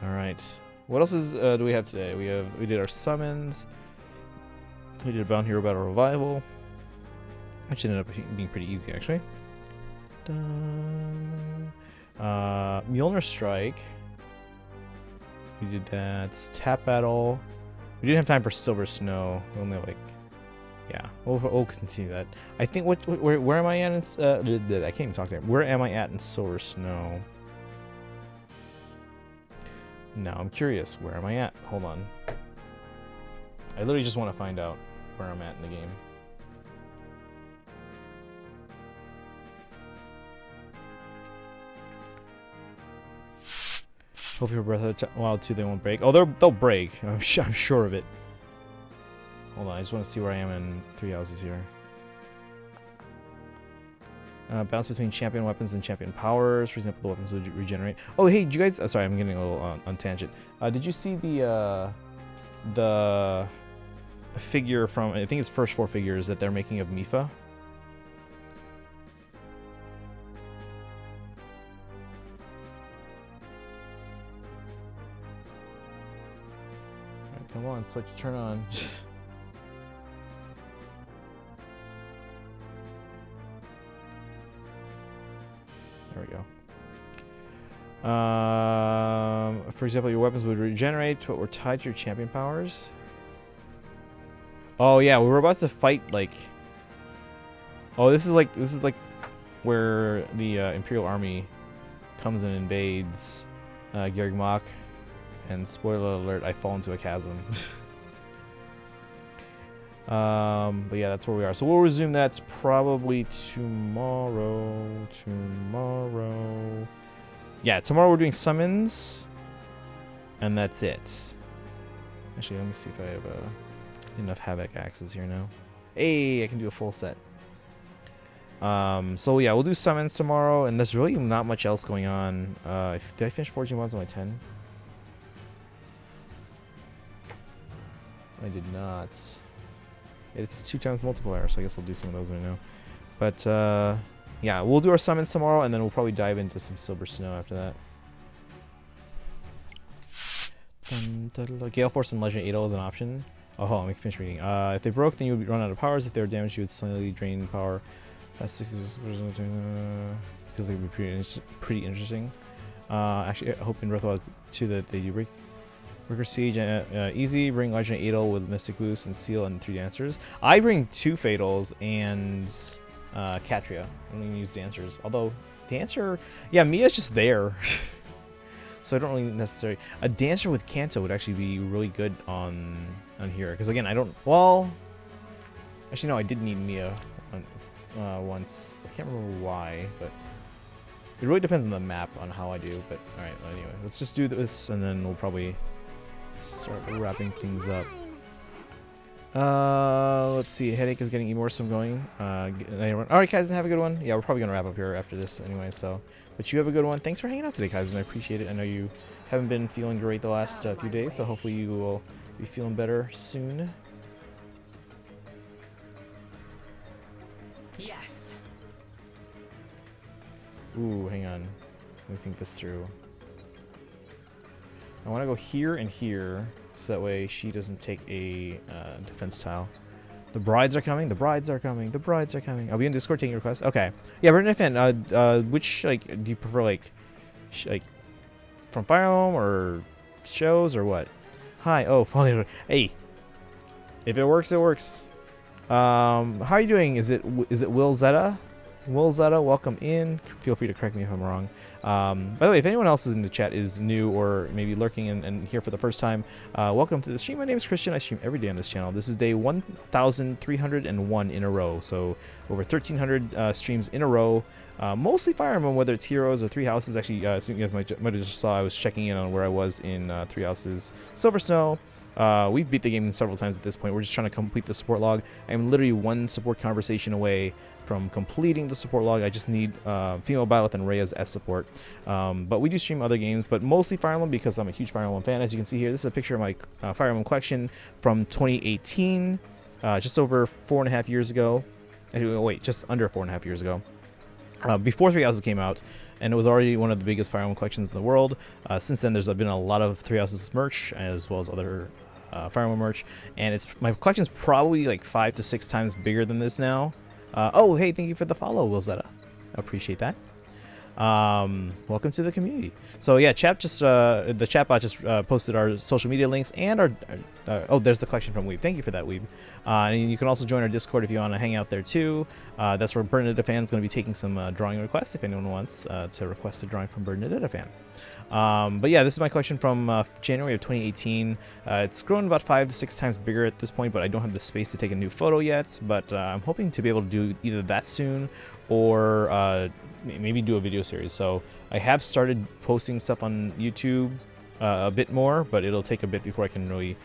All right. What else do we have today? We did our summons. We did a Bound Hero Battle Revival, which ended up being pretty easy actually. Mjolnir Strike. We did that. Tap Battle. We didn't have time for Silver Snow. We only have like. Yeah, we'll continue that. I think where am I at? I can't even talk to him. Where am I at in Silver Snow? Now I'm curious. Where am I at? Hold on. I literally just want to find out where I'm at in the game. Hopefully for Breath of the Wild 2 they won't break. Oh, they'll break. I'm sure of it. Hold on, I just want to see where I am in 3 houses here. Bounce between champion weapons and champion powers. For example, the weapons will regenerate. Oh, hey, did you guys? Sorry, I'm getting a little on tangent. Did you see the figure from? I think it's first 4 figures that they're making of Mipha. Right, come on, switch, turn on. There we go. For example, your weapons would regenerate, but were tied to your champion powers. Oh yeah, we were about to fight like. Oh, this is like where the Imperial Army comes and invades Garreg and spoiler alert, I fall into a chasm. But yeah, that's where we are. So we'll resume that's probably tomorrow. Yeah, tomorrow we're doing summons. And that's it. Actually, let me see if I have enough Havoc axes here now. Hey, I can do a full set. So yeah, we'll do summons tomorrow, and there's really not much else going on. Did I finish 14 mods on my 10? I did not. It's 2 times multiplier, so I guess I'll do some of those right now. But yeah, we'll do our summons tomorrow, and then we'll probably dive into some Silver Snow after that. Gale Force and Legend 8 is an option. Oh, hold on, let me finish reading. If they broke, then you would run out of powers. If they were damaged, you would slightly drain power. Because they would be pretty interesting. Actually, I hope in Breath of the Wild 2 that they do break. Worker Siege, easy. Bring Legend 8 with Mystic Boost and Seal and 3 Dancers. I bring 2 Fatals and Catria. I don't even use Dancers. Although, Dancer, yeah, Mia's just there. So I don't really necessarily... A Dancer with Kanto would actually be really good on here. Because again, I don't... Well... Actually, no, I did need Mia once. I can't remember why, but... It really depends on the map on how I do. But alright, well, anyway. Let's just do this, and then we'll probably start wrapping things up. Let's see. Headache is getting Emorsum going. Alright, Kaizen, have a good one. Yeah, we're probably going to wrap up here after this anyway, so... But you have a good one. Thanks for hanging out today, Kaizen. I appreciate it. I know you haven't been feeling great the last few days, so hopefully you will be feeling better soon. Yes. Ooh, hang on. Let me think this through. I want to go here and here, so that way she doesn't take a defense tile. The brides are coming. The brides are coming. The brides are coming. I'll be in Discord taking requests. Okay. Yeah, Brendan fan. Which like do you prefer like from Fire Emblem or shows or what? Hi. Oh, finally. Hey. If it works, it works. How are you doing? Is it Will Zeta? Will Zeta, welcome in. Feel free to correct me if I'm wrong. By the way, if anyone else is in the chat is new or maybe lurking and here for the first time, welcome to the stream. My name is Christian. I stream every day on this channel. This is day 1,301 in a row. So over 1,300 streams in a row. Mostly Fire Emblem, whether it's Heroes or Three Houses. Actually, so you guys might have just saw I was checking in on where I was in Three Houses. Silver Snow. We've beat the game several times at this point. We're just trying to complete the support log. I'm literally one support conversation away from completing the support log. I just need female Byleth and Rhea's S support. But we do stream other games, but mostly Fire Emblem because I'm a huge Fire Emblem fan. As you can see here, this is a picture of my Fire Emblem collection from 2018, just over 4.5 years ago. Wait, just under 4.5 years ago. Before Three Houses came out, and it was already one of the biggest Fire Emblem collections in the world. Since then, there's been a lot of Three Houses merch, as well as other Fire Emblem merch, and my collection's probably like 5 to 6 times bigger than this now. Oh, hey, thank you for the follow, Wilzetta. Appreciate that. Welcome to the community. So yeah, the chatbot just posted our social media links and our oh, there's the collection from Weeb. Thank you for that, Weeb. And you can also join our Discord if you want to hang out there too. That's where Bernadetta Fan's going to be taking some drawing requests if anyone wants to request a drawing from Bernadetta Fan. But yeah, this is my collection from January of 2018. It's grown about 5 to 6 times bigger at this point, but I don't have the space to take a new photo yet. But I'm hoping to be able to do either that soon or maybe do a video series. So I have started posting stuff on YouTube a bit more, but it'll take a bit before I can really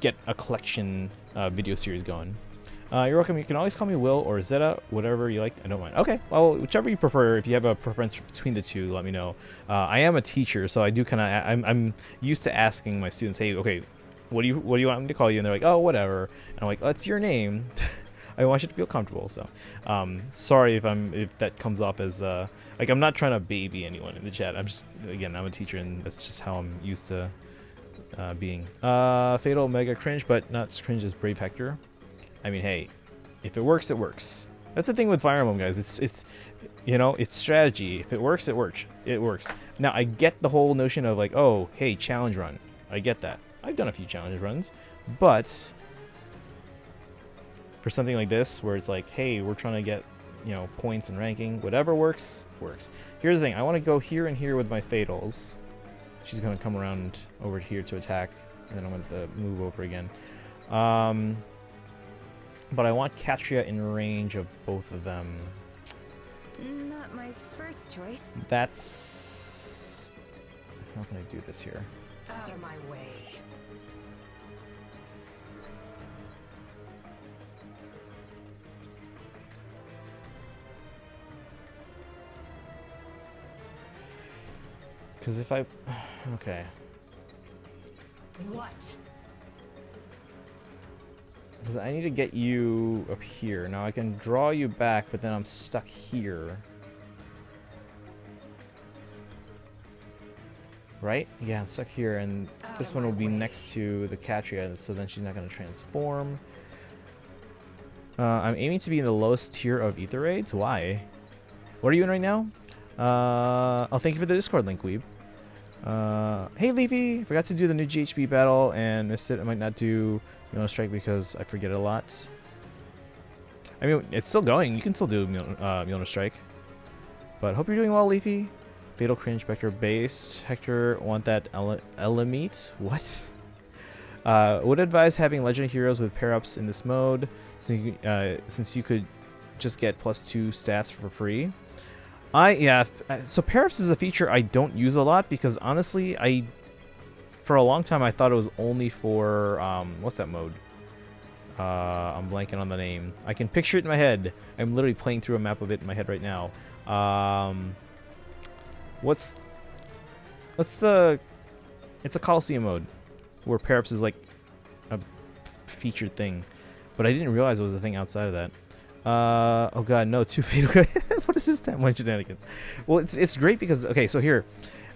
get a collection video series going. You're welcome. You can always call me Will or Zeta, whatever you like. I don't mind. Okay, well, whichever you prefer. If you have a preference between the two, let me know. I am a teacher, so I do kind of. I'm used to asking my students, "Hey, okay, what do you want me to call you?" And they're like, "Oh, whatever." And I'm like, "Oh, it's your name." I want you to feel comfortable. So, sorry if that comes off as like I'm not trying to baby anyone in the chat. I'm a teacher, and that's just how I'm used to being. Fatal Mega cringe, but not as cringe as Brave Hector. I mean, hey, if it works, it works. That's the thing with Fire Emblem, guys. It's you know, it's strategy. If it works, it works. It works. Now, I get the whole notion of like, oh, hey, challenge run. I get that. I've done a few challenge runs, but for something like this, where it's like, hey, we're trying to get, you know, points and ranking, whatever works, works. Here's the thing. I want to go here and here with my Fatals. She's going to come around over here to attack, and then I'm going to move over again. But I want Katria in range of both of them. Not my first choice. That's... How can I do this here? Out of my way. Because if I... Okay. What? Because I need to get you up here. Now I can draw you back, but then I'm stuck here. Right? Yeah, I'm stuck here, and this one will be next to the Katria, so then she's not going to transform. I'm aiming to be in the lowest tier of Ether Raids. Why? What are you in right now? Oh, thank you for the Discord link, Weeb. Hey, Leafy! Forgot to do the new GHB battle and missed it. I might not do Mjolnir Strike because I forget it a lot. I mean, it's still going. You can still do Mjolnir Strike. But hope you're doing well, Leafy. Fatal Cringe Vector based. Hector want that Elamite? What? Would advise having Legend Heroes with pair-ups in this mode since you could just get +2 stats for free. Yeah, so pair-ups is a feature I don't use a lot because honestly, for a long time I thought it was only for, what's that mode? I'm blanking on the name. I can picture it in my head. I'm literally playing through a map of it in my head right now. What's the, it's a Coliseum mode where pair-ups is like a featured thing, but I didn't realize it was a thing outside of that. Oh god, no, 2 fatal. What is this time one shenanigans? Well, it's great because okay, so here,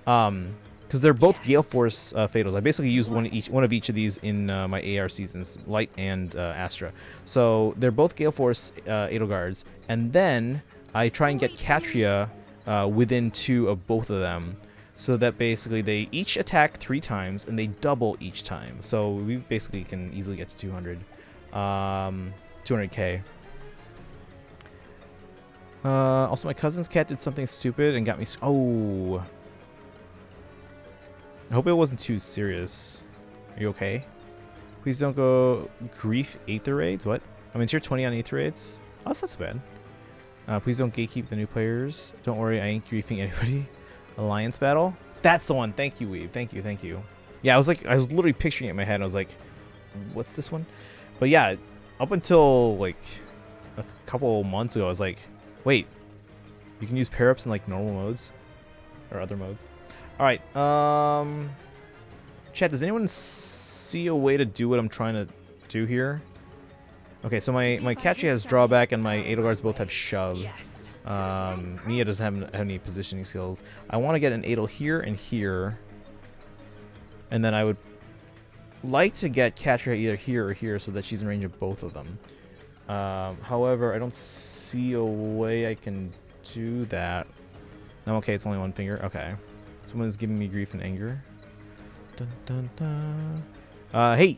because they're both Gale Force fatals. I basically use one of each of these in my AR seasons, Light and Astra. So they're both Gale Force Edelgards, and then I try and get Katria within 2 of both of them, so that basically they each attack 3 times and they double each time. So we basically can easily get to 200, 200k. Also, my cousin's cat did something stupid and got me. Oh, I hope it wasn't too serious. Are you okay? Please don't go grief Aether Raids. What? I'm in tier 20 on Aether Raids. Oh, that's not so bad. Please don't gatekeep the new players. Don't worry, I ain't griefing anybody. Alliance battle. That's the one. Thank you, Weave. Thank you, thank you. Yeah, I was literally picturing it in my head. And I was like, what's this one? But yeah, up until like a couple months ago, I was like, wait, you can use pair-ups in like normal modes or other modes. All right, chat, does anyone see a way to do what I'm trying to do here? Okay, so my Katria has drawback and my Edelgards both have shove. Yes. Mia doesn't have any positioning skills. I want to get an Adel here and here, and then I would like to get Katria either here or here so that she's in range of both of them. However, I don't see a way I can do that. No, okay, it's only 1 finger. Okay. Someone's giving me grief and anger. Dun, dun, dun. Hey,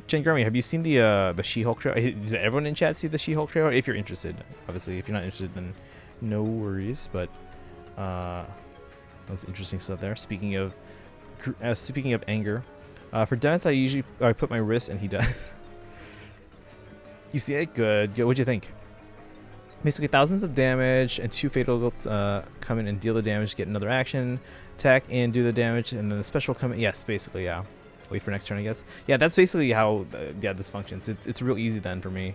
Jen Grammy, have you seen the She-Hulk trailer? Did everyone in chat see the She-Hulk trailer? If you're interested, obviously. If you're not interested, then no worries. But that was interesting stuff there. Speaking of anger, for Dennis, I put my wrist and he does. You see it? Good. What'd you think? Basically, thousands of damage and 2 fatal come in and deal the damage, get another action, attack and do the damage, and then the special come in. Yes, basically, yeah. Wait for next turn, I guess. Yeah, that's basically how yeah, this functions. It's real easy then for me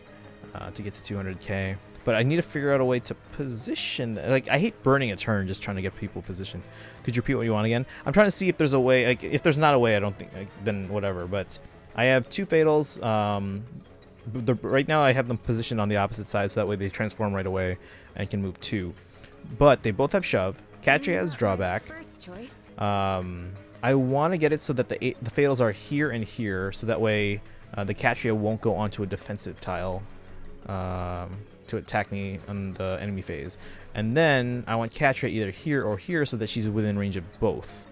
to get to 200k. But I need to figure out a way to position. Like, I hate burning a turn just trying to get people positioned. Could you repeat what you want again? I'm trying to see if there's a way. Like, if there's not a way, I don't think. Then whatever. But I have 2 fatals. Right now I have them positioned on the opposite side, so that way they transform right away and can move 2. But they both have shove. Katria has drawback. First choice. I want to get it so that the fatals are here and here, so that way the Katria won't go onto a defensive tile to attack me on the enemy phase. And then I want Katria either here or here, so that she's within range of both.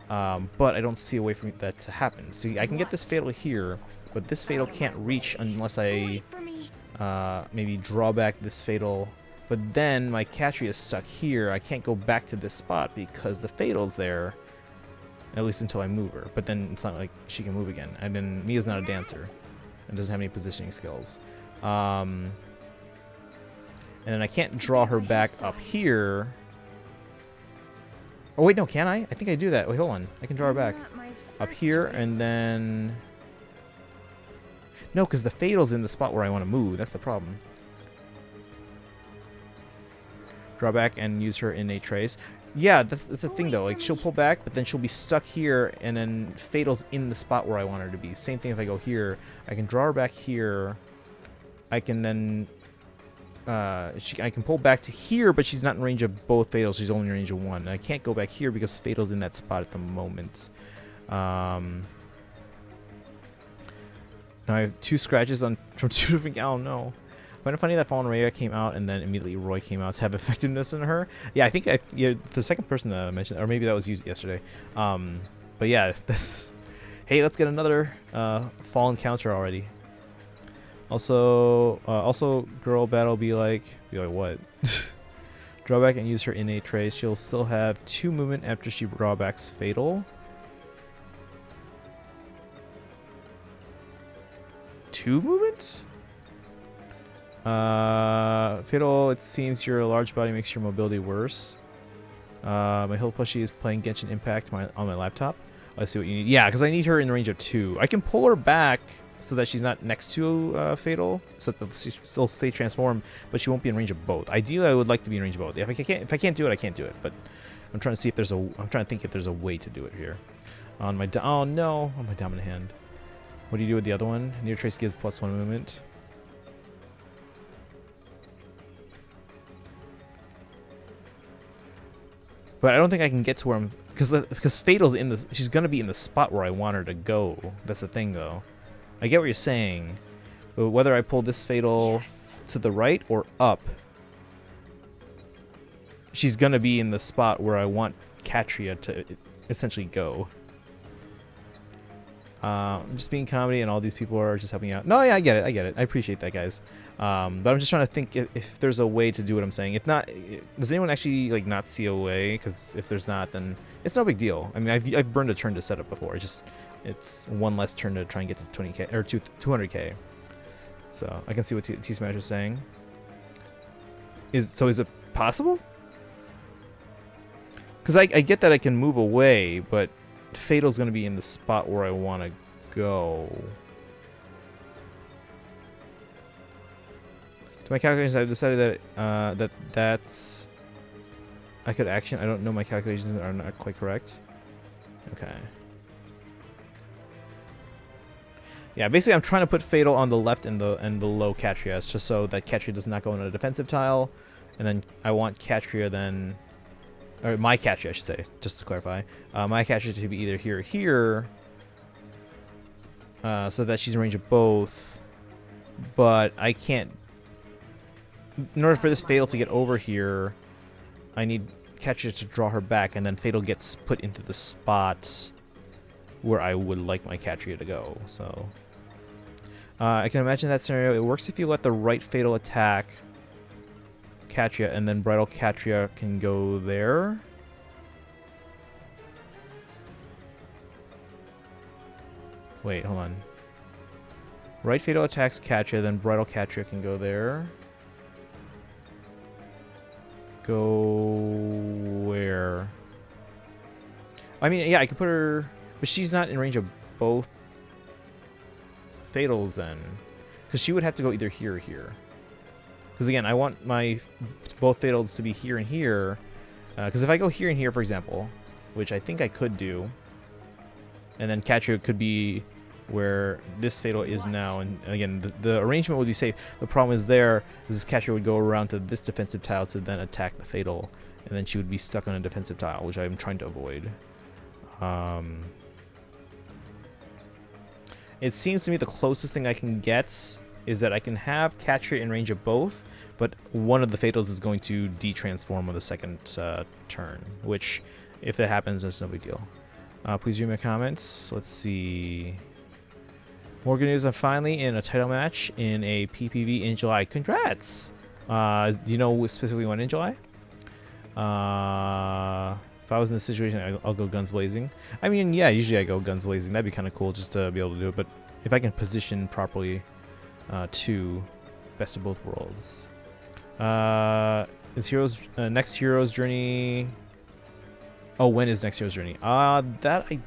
But I don't see a way for that to happen. See, I can get this fatal here, but this fatal can't reach unless I maybe draw back this fatal. But then my Katria is stuck here. I can't go back to this spot because the fatal's there, at least until I move her. But then it's not like she can move again. And then Mia's not a dancer. and doesn't have any positioning skills. And then I can't draw her back up here. Oh wait, no, can I? I think I do that. Wait, hold on. I can draw her back Not my up first here, choice. and then no, because the fatal's in the spot where I want to move. That's the problem. Draw back and use her innate trace. Yeah, that's the thing though. Like she'll pull back, but then she'll be stuck here, and then fatal's in the spot where I want her to be. Same thing if I go here. I can draw her back here. I can then I can pull back to here, but she's not in range of both fatals. She's only in range of one. And I can't go back here because fatal's in that spot at the moment. Now I have 2 scratches on from 2 different. Oh no. I find it funny that Fallen Rhea came out and then immediately Roy came out to have effectiveness in her. Yeah, I think the second person to mention, or maybe that was you yesterday. But yeah, that's. Hey, let's get another Fallen counter already. Also, girl battle be like what? Draw back and use her innate trace. She'll still have 2 movement after she drawbacks fatal. 2 movement? Fatal, it seems your large body makes your mobility worse. My health plushie is playing Genshin Impact on my laptop. Let's see what you need. Yeah, because I need her in the range of 2. I can pull her back so that she's not next to Fatal, so that she still stay transformed, but she won't be in range of both. Ideally, I would like to be in range of both. If I can't do it, I can't do it. But I'm trying to see if there's I'm trying to think if there's a way to do it here. On my on my dominant hand. What do you do with the other one? Near trace gives +1 movement. But I don't think I can get to where I'm, because Fatal's in the, she's gonna be in the spot where I want her to go. That's the thing, though. I get what you're saying, but whether I pull this Fatal to the right or up, she's gonna be in the spot where I want Katria to essentially go. I'm just being comedy, and all these people are just helping out. No, yeah, I get it. I appreciate that, guys. But I'm just trying to think if there's a way to do what I'm saying. If not, does anyone actually like not see a way? Because if there's not, then it's no big deal. I mean, I've burned a turn to set up before. It's one less turn to try and get to 20k or 200k. So I can see what T Smash is saying. Is it possible? Because I get that I can move away, but Fatal's gonna be in the spot where I want to go. To my calculations, I've decided that that's I could action. I don't know, my calculations are not quite correct. Okay. Yeah, basically I'm trying to put Fatal on the left and below Katria, just so that Katria does not go in a defensive tile, and then I want Katria then. Or my Katria, I should say, just to clarify. My Katria to be either here or here, so that she's in range of both. But I can't. In order for this Fatal to get over here, I need Katria to draw her back, and then Fatal gets put into the spot where I would like my Katria to go. So I can imagine that scenario. It works if you let the right Fatal attack Katria, and then Bridal Katria can go there. Wait, hold on. Right Fatal attacks Katria, then Bridal Katria can go there. Go where? I mean, yeah, I could put her, but she's not in range of both Fatals then, because she would have to go either here or here. Because again, I want my both Fatals to be here and here. Because if I go here and here, for example, which I think I could do, and then Katria could be where this Fatal is now, and again, the arrangement would be safe. The problem is this Katria would go around to this defensive tile to then attack the Fatal, and then she would be stuck on a defensive tile, which I'm trying to avoid. It seems to me the closest thing I can get is that I can have Katria in range of both, but one of the Fatals is going to de-transform on the second turn, which, if that happens, that's no big deal. Please read my comments. Let's see. More good news, I'm finally in a title match in a PPV in July. Congrats! Do you know specifically when in July? If I was in this situation, I'll go guns blazing. I mean, yeah, usually I go guns blazing. That'd be kind of cool just to be able to do it, but if I can position properly to best of both worlds. Is next hero's journey? Oh, when is next hero's journey? That I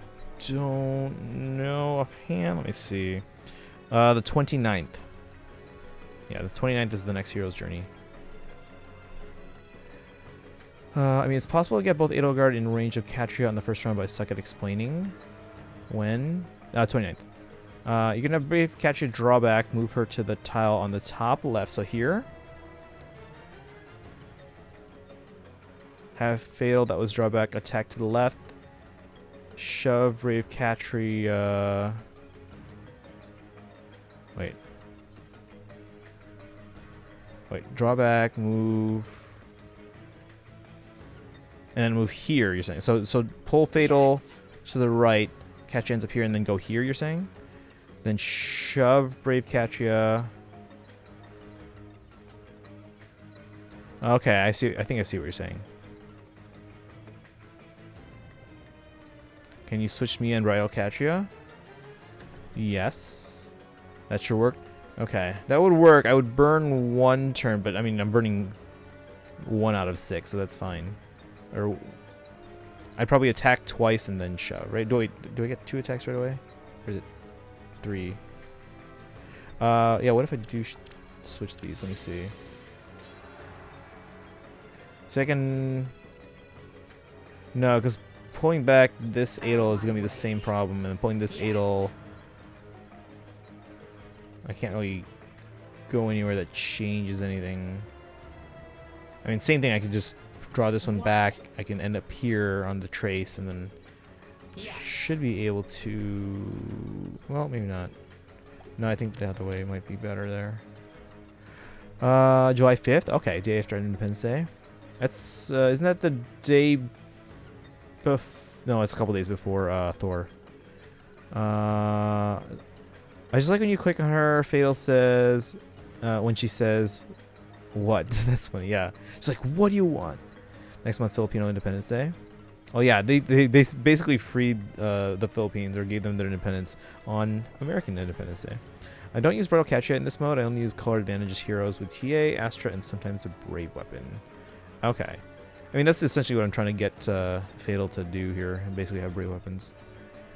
don't know offhand. Let me see. The 29th. Yeah, the 29th is the next hero's journey. I mean, it's possible to get both Edelgard in range of Catria on the first round, but I suck at explaining when. 29th. You can have Brave Catria drawback, move her to the tile on the top left. So here. Have Fatal, that was drawback, attack to the left. Shove Brave Catria. Wait, drawback, move. And move here, you're saying. So pull Fatal to the right, Catria ends up here, and then go here, you're saying? Then shove Brave Catria. Okay, I see. I think I see what you're saying. Can you switch me and Rael Catria? Yes. That should work. Okay, that would work. I would burn one turn, but I mean, I'm burning 1 out of 6, so that's fine. Or I'd probably attack twice and then shove, right? Do I get 2 attacks right away? Or is it 3? Yeah, what if I do switch these? Let me see. So I can... No, because pulling back this Adel is going to be the same problem, and pulling this Adel... I can't really go anywhere that changes anything. I mean, same thing, I could just draw this one back. I can end up here on the trace, and then should be able to... Well, maybe not. No, I think the other way might be better there. July 5th? Okay, day after Independence Day. That's, isn't that the day no, it's a couple days before, Thor. I just like when you click on her, Fatal says, when she says, what? That's funny, yeah. She's like, what do you want? Next month, Filipino Independence Day. Oh yeah, they basically freed the Philippines, or gave them their independence on American Independence Day. I don't use Brittle Catch in this mode. I only use color advantages heroes with TA, Astra, and sometimes a Brave Weapon. Okay. I mean, that's essentially what I'm trying to get Fatal to do here, and basically have Brave Weapons.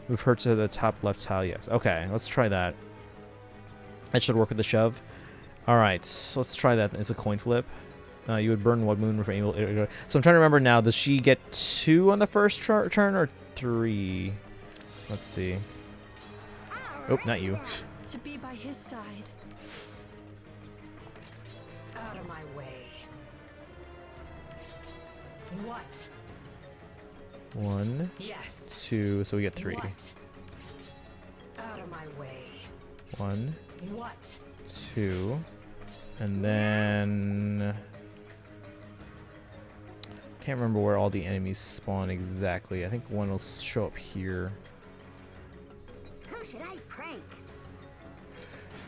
Move her to the top left tile, yes. Okay, let's try that. That should work with the shove. Alright, so let's try that. It's a coin flip. You would burn one moon for able. So I'm trying to remember now. Does she get 2 on the first turn or 3? Let's see. Oh, not you. To be by his side. Out of my way. What? 1, Yes. 2, so we get 3. What? Out of my way. 1, What? 2, and then can't remember where all the enemies spawn exactly. I think one will show up here. Who should I prank?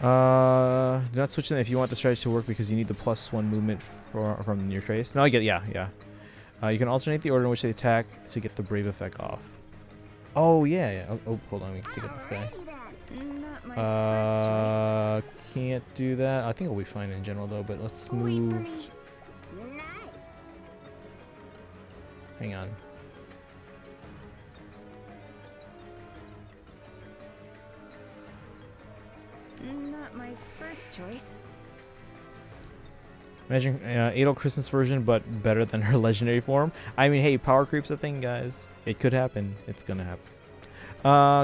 Do not switch them if you want the strategy to work, because you need the +1 movement from the near trace. No, I get it. Yeah. You can alternate the order in which they attack to get the Brave effect off. Oh yeah. Oh, hold on. We can take out this guy. Not my first choice. Can't do that. I think we'll be fine in general though. But let's Wait for move. me. Nice. Hang on. Not my first choice. Imagine Adel Christmas version, but better than her legendary form. I mean, hey, power creep's a thing, guys. It could happen. It's gonna happen.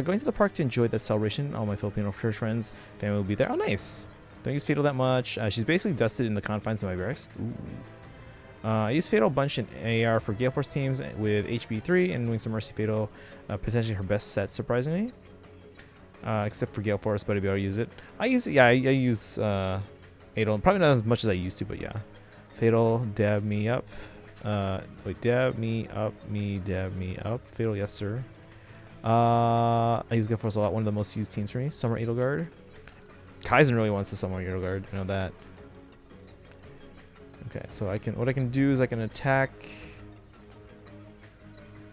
Going to the park to enjoy that celebration. All my Filipino church friends, family will be there. Oh, nice. Don't use Fatal that much. She's basically dusted in the confines of my barracks. Ooh. I use Fatal a bunch in AR for Gale Force teams with HB3 and Wings of Mercy Fatal, potentially her best set, surprisingly. Except for Gale Force, but I'd be able to use it. I use Adel, probably not as much as I used to, but yeah. Fatal, dab me up. Dab me up, dab me up. Fatal, yes sir. I use Gale Force a lot, one of the most used teams for me. Summer Edelgard. Kaizen really wants to summon Edelgard, I know that. Okay, so what I can do is I can attack.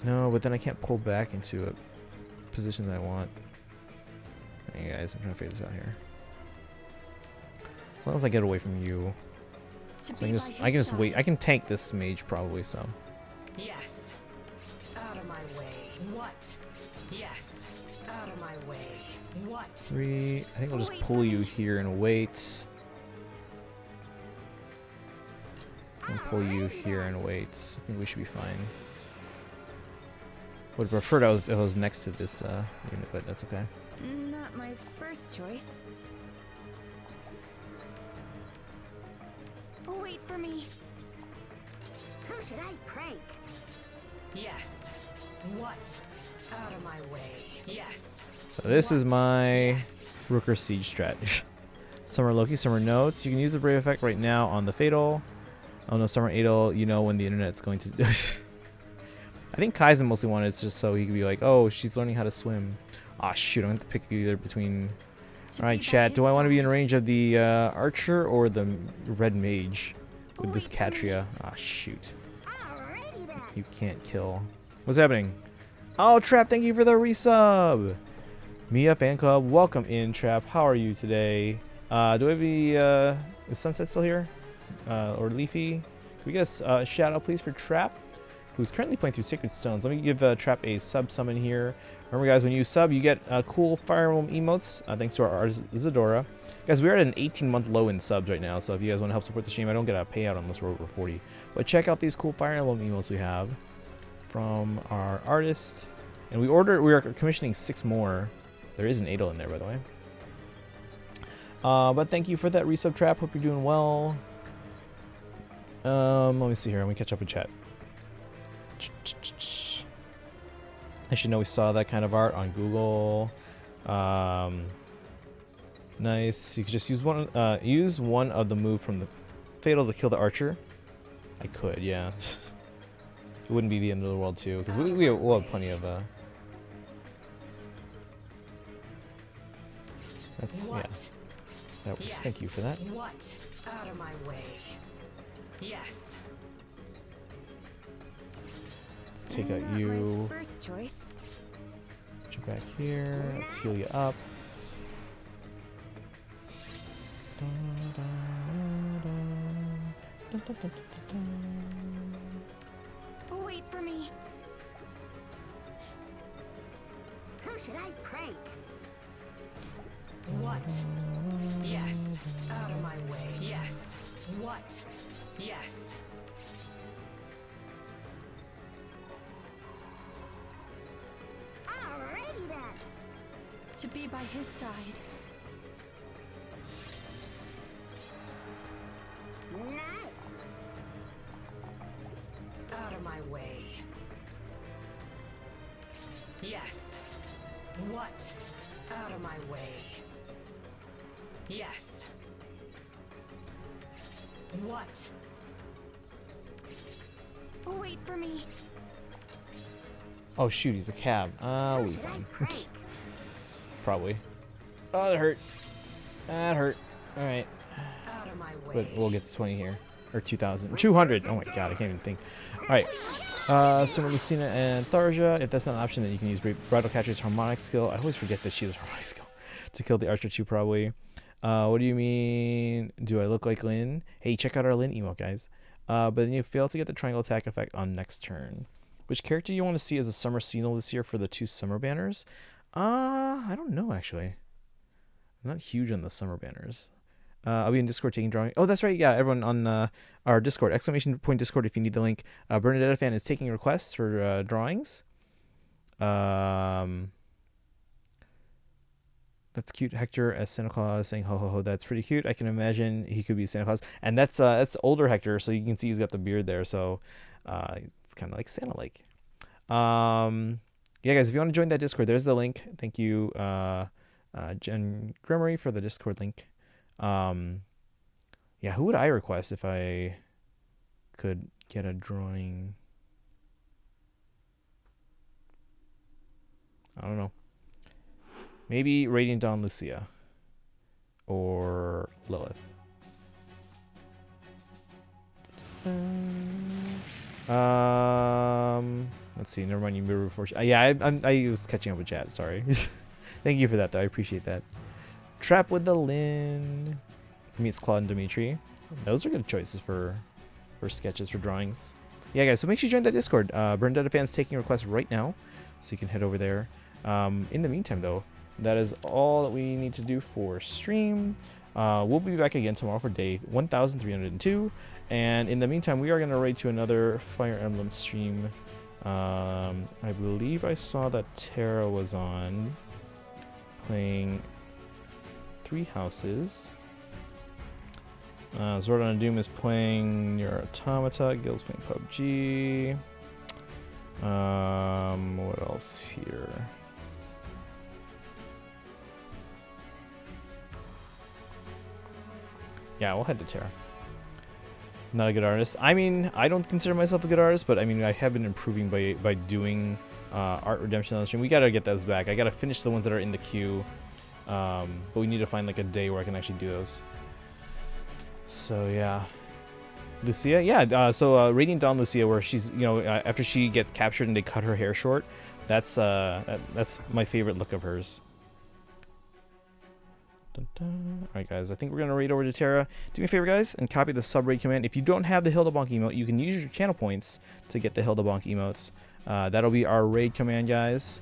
No, but then I can't pull back into a position that I want. Hey guys, I'm trying to figure this out here. As long as I get away from you. To So be I can just wait. I can tank this mage probably, so. Yes. Out of my way. What? Yes. Out of my way. What? 3. I think I'll just pull you here and wait. And pull you here and wait. I think we should be fine. Would have preferred if I was next to this unit, but that's okay. Not my first choice. Wait for me. Who should I prank? Yes. What? Out of my way. Yes. So this is What? my Yes. Rooker Siege strat. Summer Loki, Summer Notes. You can use the Brave effect right now on the Fatal. Oh no, Summer Adel, you know when the internet's going to... I think Kaizen mostly wanted it just so he could be like, oh, she's learning how to swim. Aw, shoot, I'm going to pick either between... Alright, chat, do I want to be in range of the Archer or the Red Mage with this Catria? Aw, shoot. Alrighty then. You can't kill. What's happening? Oh, Trap, thank you for the resub! Mia Fan Club, welcome in, Trap. How are you today? Do we have is Sunset still here? Or Leafy? Can we get a shout out, please, for Trap, who's currently playing through Sacred Stones? Let me give Trap a sub summon here. Remember, guys, when you sub, you get cool Fire Emblem emotes, thanks to our artist, Isadora. Guys, we're at an 18-month low in subs right now, so if you guys want to help support the stream, I don't get a payout unless we're over 40. But check out these cool Fire Emblem emotes we have from our artist. And we are commissioning 6 more. There is an Adel in there, by the way. But thank you for that resub, Trap. Hope you're doing well. Let me see here. Let me catch up with chat. I should know we saw that kind of art on Google. Nice. You could just use one of the move from the Fatal to kill the Archer. I could, yeah. It wouldn't be the end of the world too, because we'll have plenty of. That's What? yeah. That works. Yes. Thank you for that. What? Out of my way. Yes. Let's take out Not you. my first choice. Put you back here. Let's heal you up. Wait for me. Who should I prank? What? Yes. Out of my way. Yes. What? Yes. Alrighty then. To be by his side. Nice. Out of my way. Yes. What? Out of my way. Yes. What? Wait for me. Oh shoot, he's a cab. Who We should I fine. prank? Probably. Oh, that hurt. That hurt. All right, Out of my way. but we'll get to 20 here, or 2,000, 200. Oh my god, I can't even think. All right. Similar to Lucina and Tharja. If that's not an option, then you can use Bridal Catcher's Harmonic skill. I always forget that she has a Harmonic skill to kill the Archer too, probably. What do you mean? Do I look like Lynn? Hey, check out our Lynn emote, guys. But then you fail to get the triangle attack effect on next turn. Which character do you want to see as a summer senile this year for the 2 summer banners? I don't know, actually. I'm not huge on the summer banners. I'll be in Discord taking drawing. Oh, that's right. Yeah, everyone on our Discord, !Discord if you need the link. Bernadetta fan is taking requests for drawings. That's cute. Hector as Santa Claus saying ho ho ho. That's pretty cute. I can imagine he could be Santa Claus. And that's older Hector, so you can see he's got the beard there. So it's kind of like Santa-like. Yeah, guys, if you want to join that Discord, there's the link. Thank you, Jen Gremory, for the Discord link. Yeah, who would I request if I could get a drawing? I don't know. Maybe Radiant Dawn Lucia or Lilith. Let's see. Never mind. You moved before. Yeah, I was catching up with chat. Sorry. Thank you for that, though. I appreciate that. Trap with the Lin. For me, it's Claude and Dimitri. Those are good choices for sketches, for drawings. Yeah, guys, so make sure you join that Discord. Bernadetta fans taking requests right now, so you can head over there. In the meantime, though, that is all that we need to do for stream. We'll be back again tomorrow for day 1302. And in the meantime, we are going to raid to another Fire Emblem stream. I believe I saw that Terra was on playing 3 Houses. Zordon and Doom is playing Your Automata. Gil's playing PUBG. What else here? Yeah, we'll head to Terra. Not a good artist. I mean, I don't consider myself a good artist, but I mean, I have been improving by doing Art Redemption on the stream. We gotta get those back. I gotta finish the ones that are in the queue, but we need to find like a day where I can actually do those. So yeah, Lucia, yeah. So Radiant Dawn Lucia, where she's, you know, after she gets captured and they cut her hair short. That's my favorite look of hers. Alright guys, I think we're going to raid over to Terra. Do me a favor guys and copy the sub raid command. If you don't have the Hildebonk emote, you can use your channel points to get the Hildebonk emotes. That'll be our raid command, guys.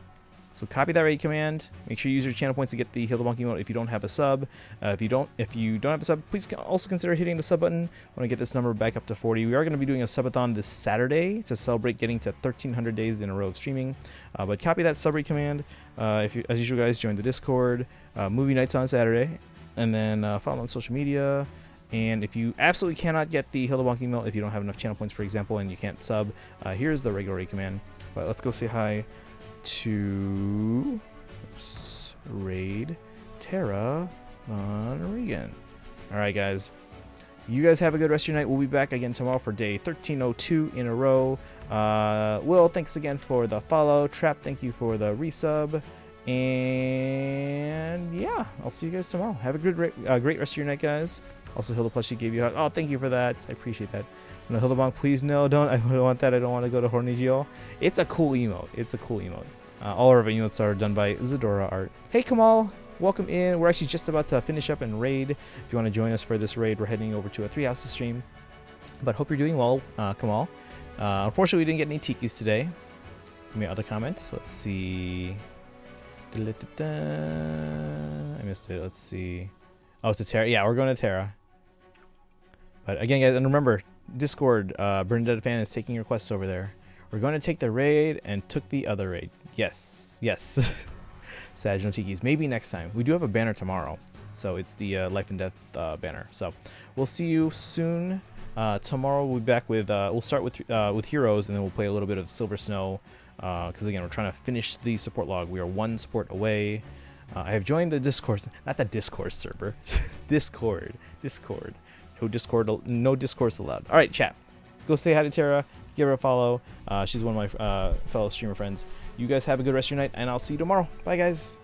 So copy that raid command. Make sure you use your channel points to get the Hildebonk emote if you don't have a sub. If you don't have a sub, please also consider hitting the sub button. I want to get this number back up to 40. We are going to be doing a subathon this Saturday to celebrate getting to 1,300 days in a row of streaming. But copy that sub raid command. If you, as usual, guys, join the Discord. Movie nights on Saturday, and then follow on social media. And if you absolutely cannot get the Hildebonk emote, if you don't have enough channel points, for example, and you can't sub, here's the regular raid command. But let's go say hi to raid Terra on Regan. Alright guys, you guys have a good rest of your night. We'll be back again tomorrow for day 1302 in a row. Will, thanks again for the follow. Trap, thank you for the resub. And yeah, I'll see you guys tomorrow. Have a good great rest of your night, guys. Also, Hilda Plushie gave you a hug. Oh, thank you for that. I appreciate that. No, Hildebonk, please no, don't. I don't want that. I don't want to go to Hornigio. It's a cool emote. It's a cool emote. All of our emotes are done by Zadora Art. Hey, Kamal, welcome in. We're actually just about to finish up and raid. If you want to join us for this raid, we're heading over to a 3 Houses stream. But hope you're doing well, Kamal. Unfortunately, we didn't get any tikis today. Any other comments? Let's see. I missed it. Let's see. Oh, it's a Terra. Yeah, we're going to Terra. But again, guys, and remember, Discord, Bernadetta fan is taking requests over there. We're going to take the raid and took the other raid. Yes, yes. Sag, no tikis. Maybe next time. We do have a banner tomorrow. So it's the Life and Death banner. So we'll see you soon. Tomorrow we'll be back with, we'll start with Heroes, and then we'll play a little bit of Silver Snow. Because again, we're trying to finish the support log. We are 1 support away. I have joined the Discord, not the Discord server. Discord. No discourse allowed. All right, chat. Go say hi to Terra. Give her a follow. She's one of my fellow streamer friends. You guys have a good rest of your night, and I'll see you tomorrow. Bye, guys.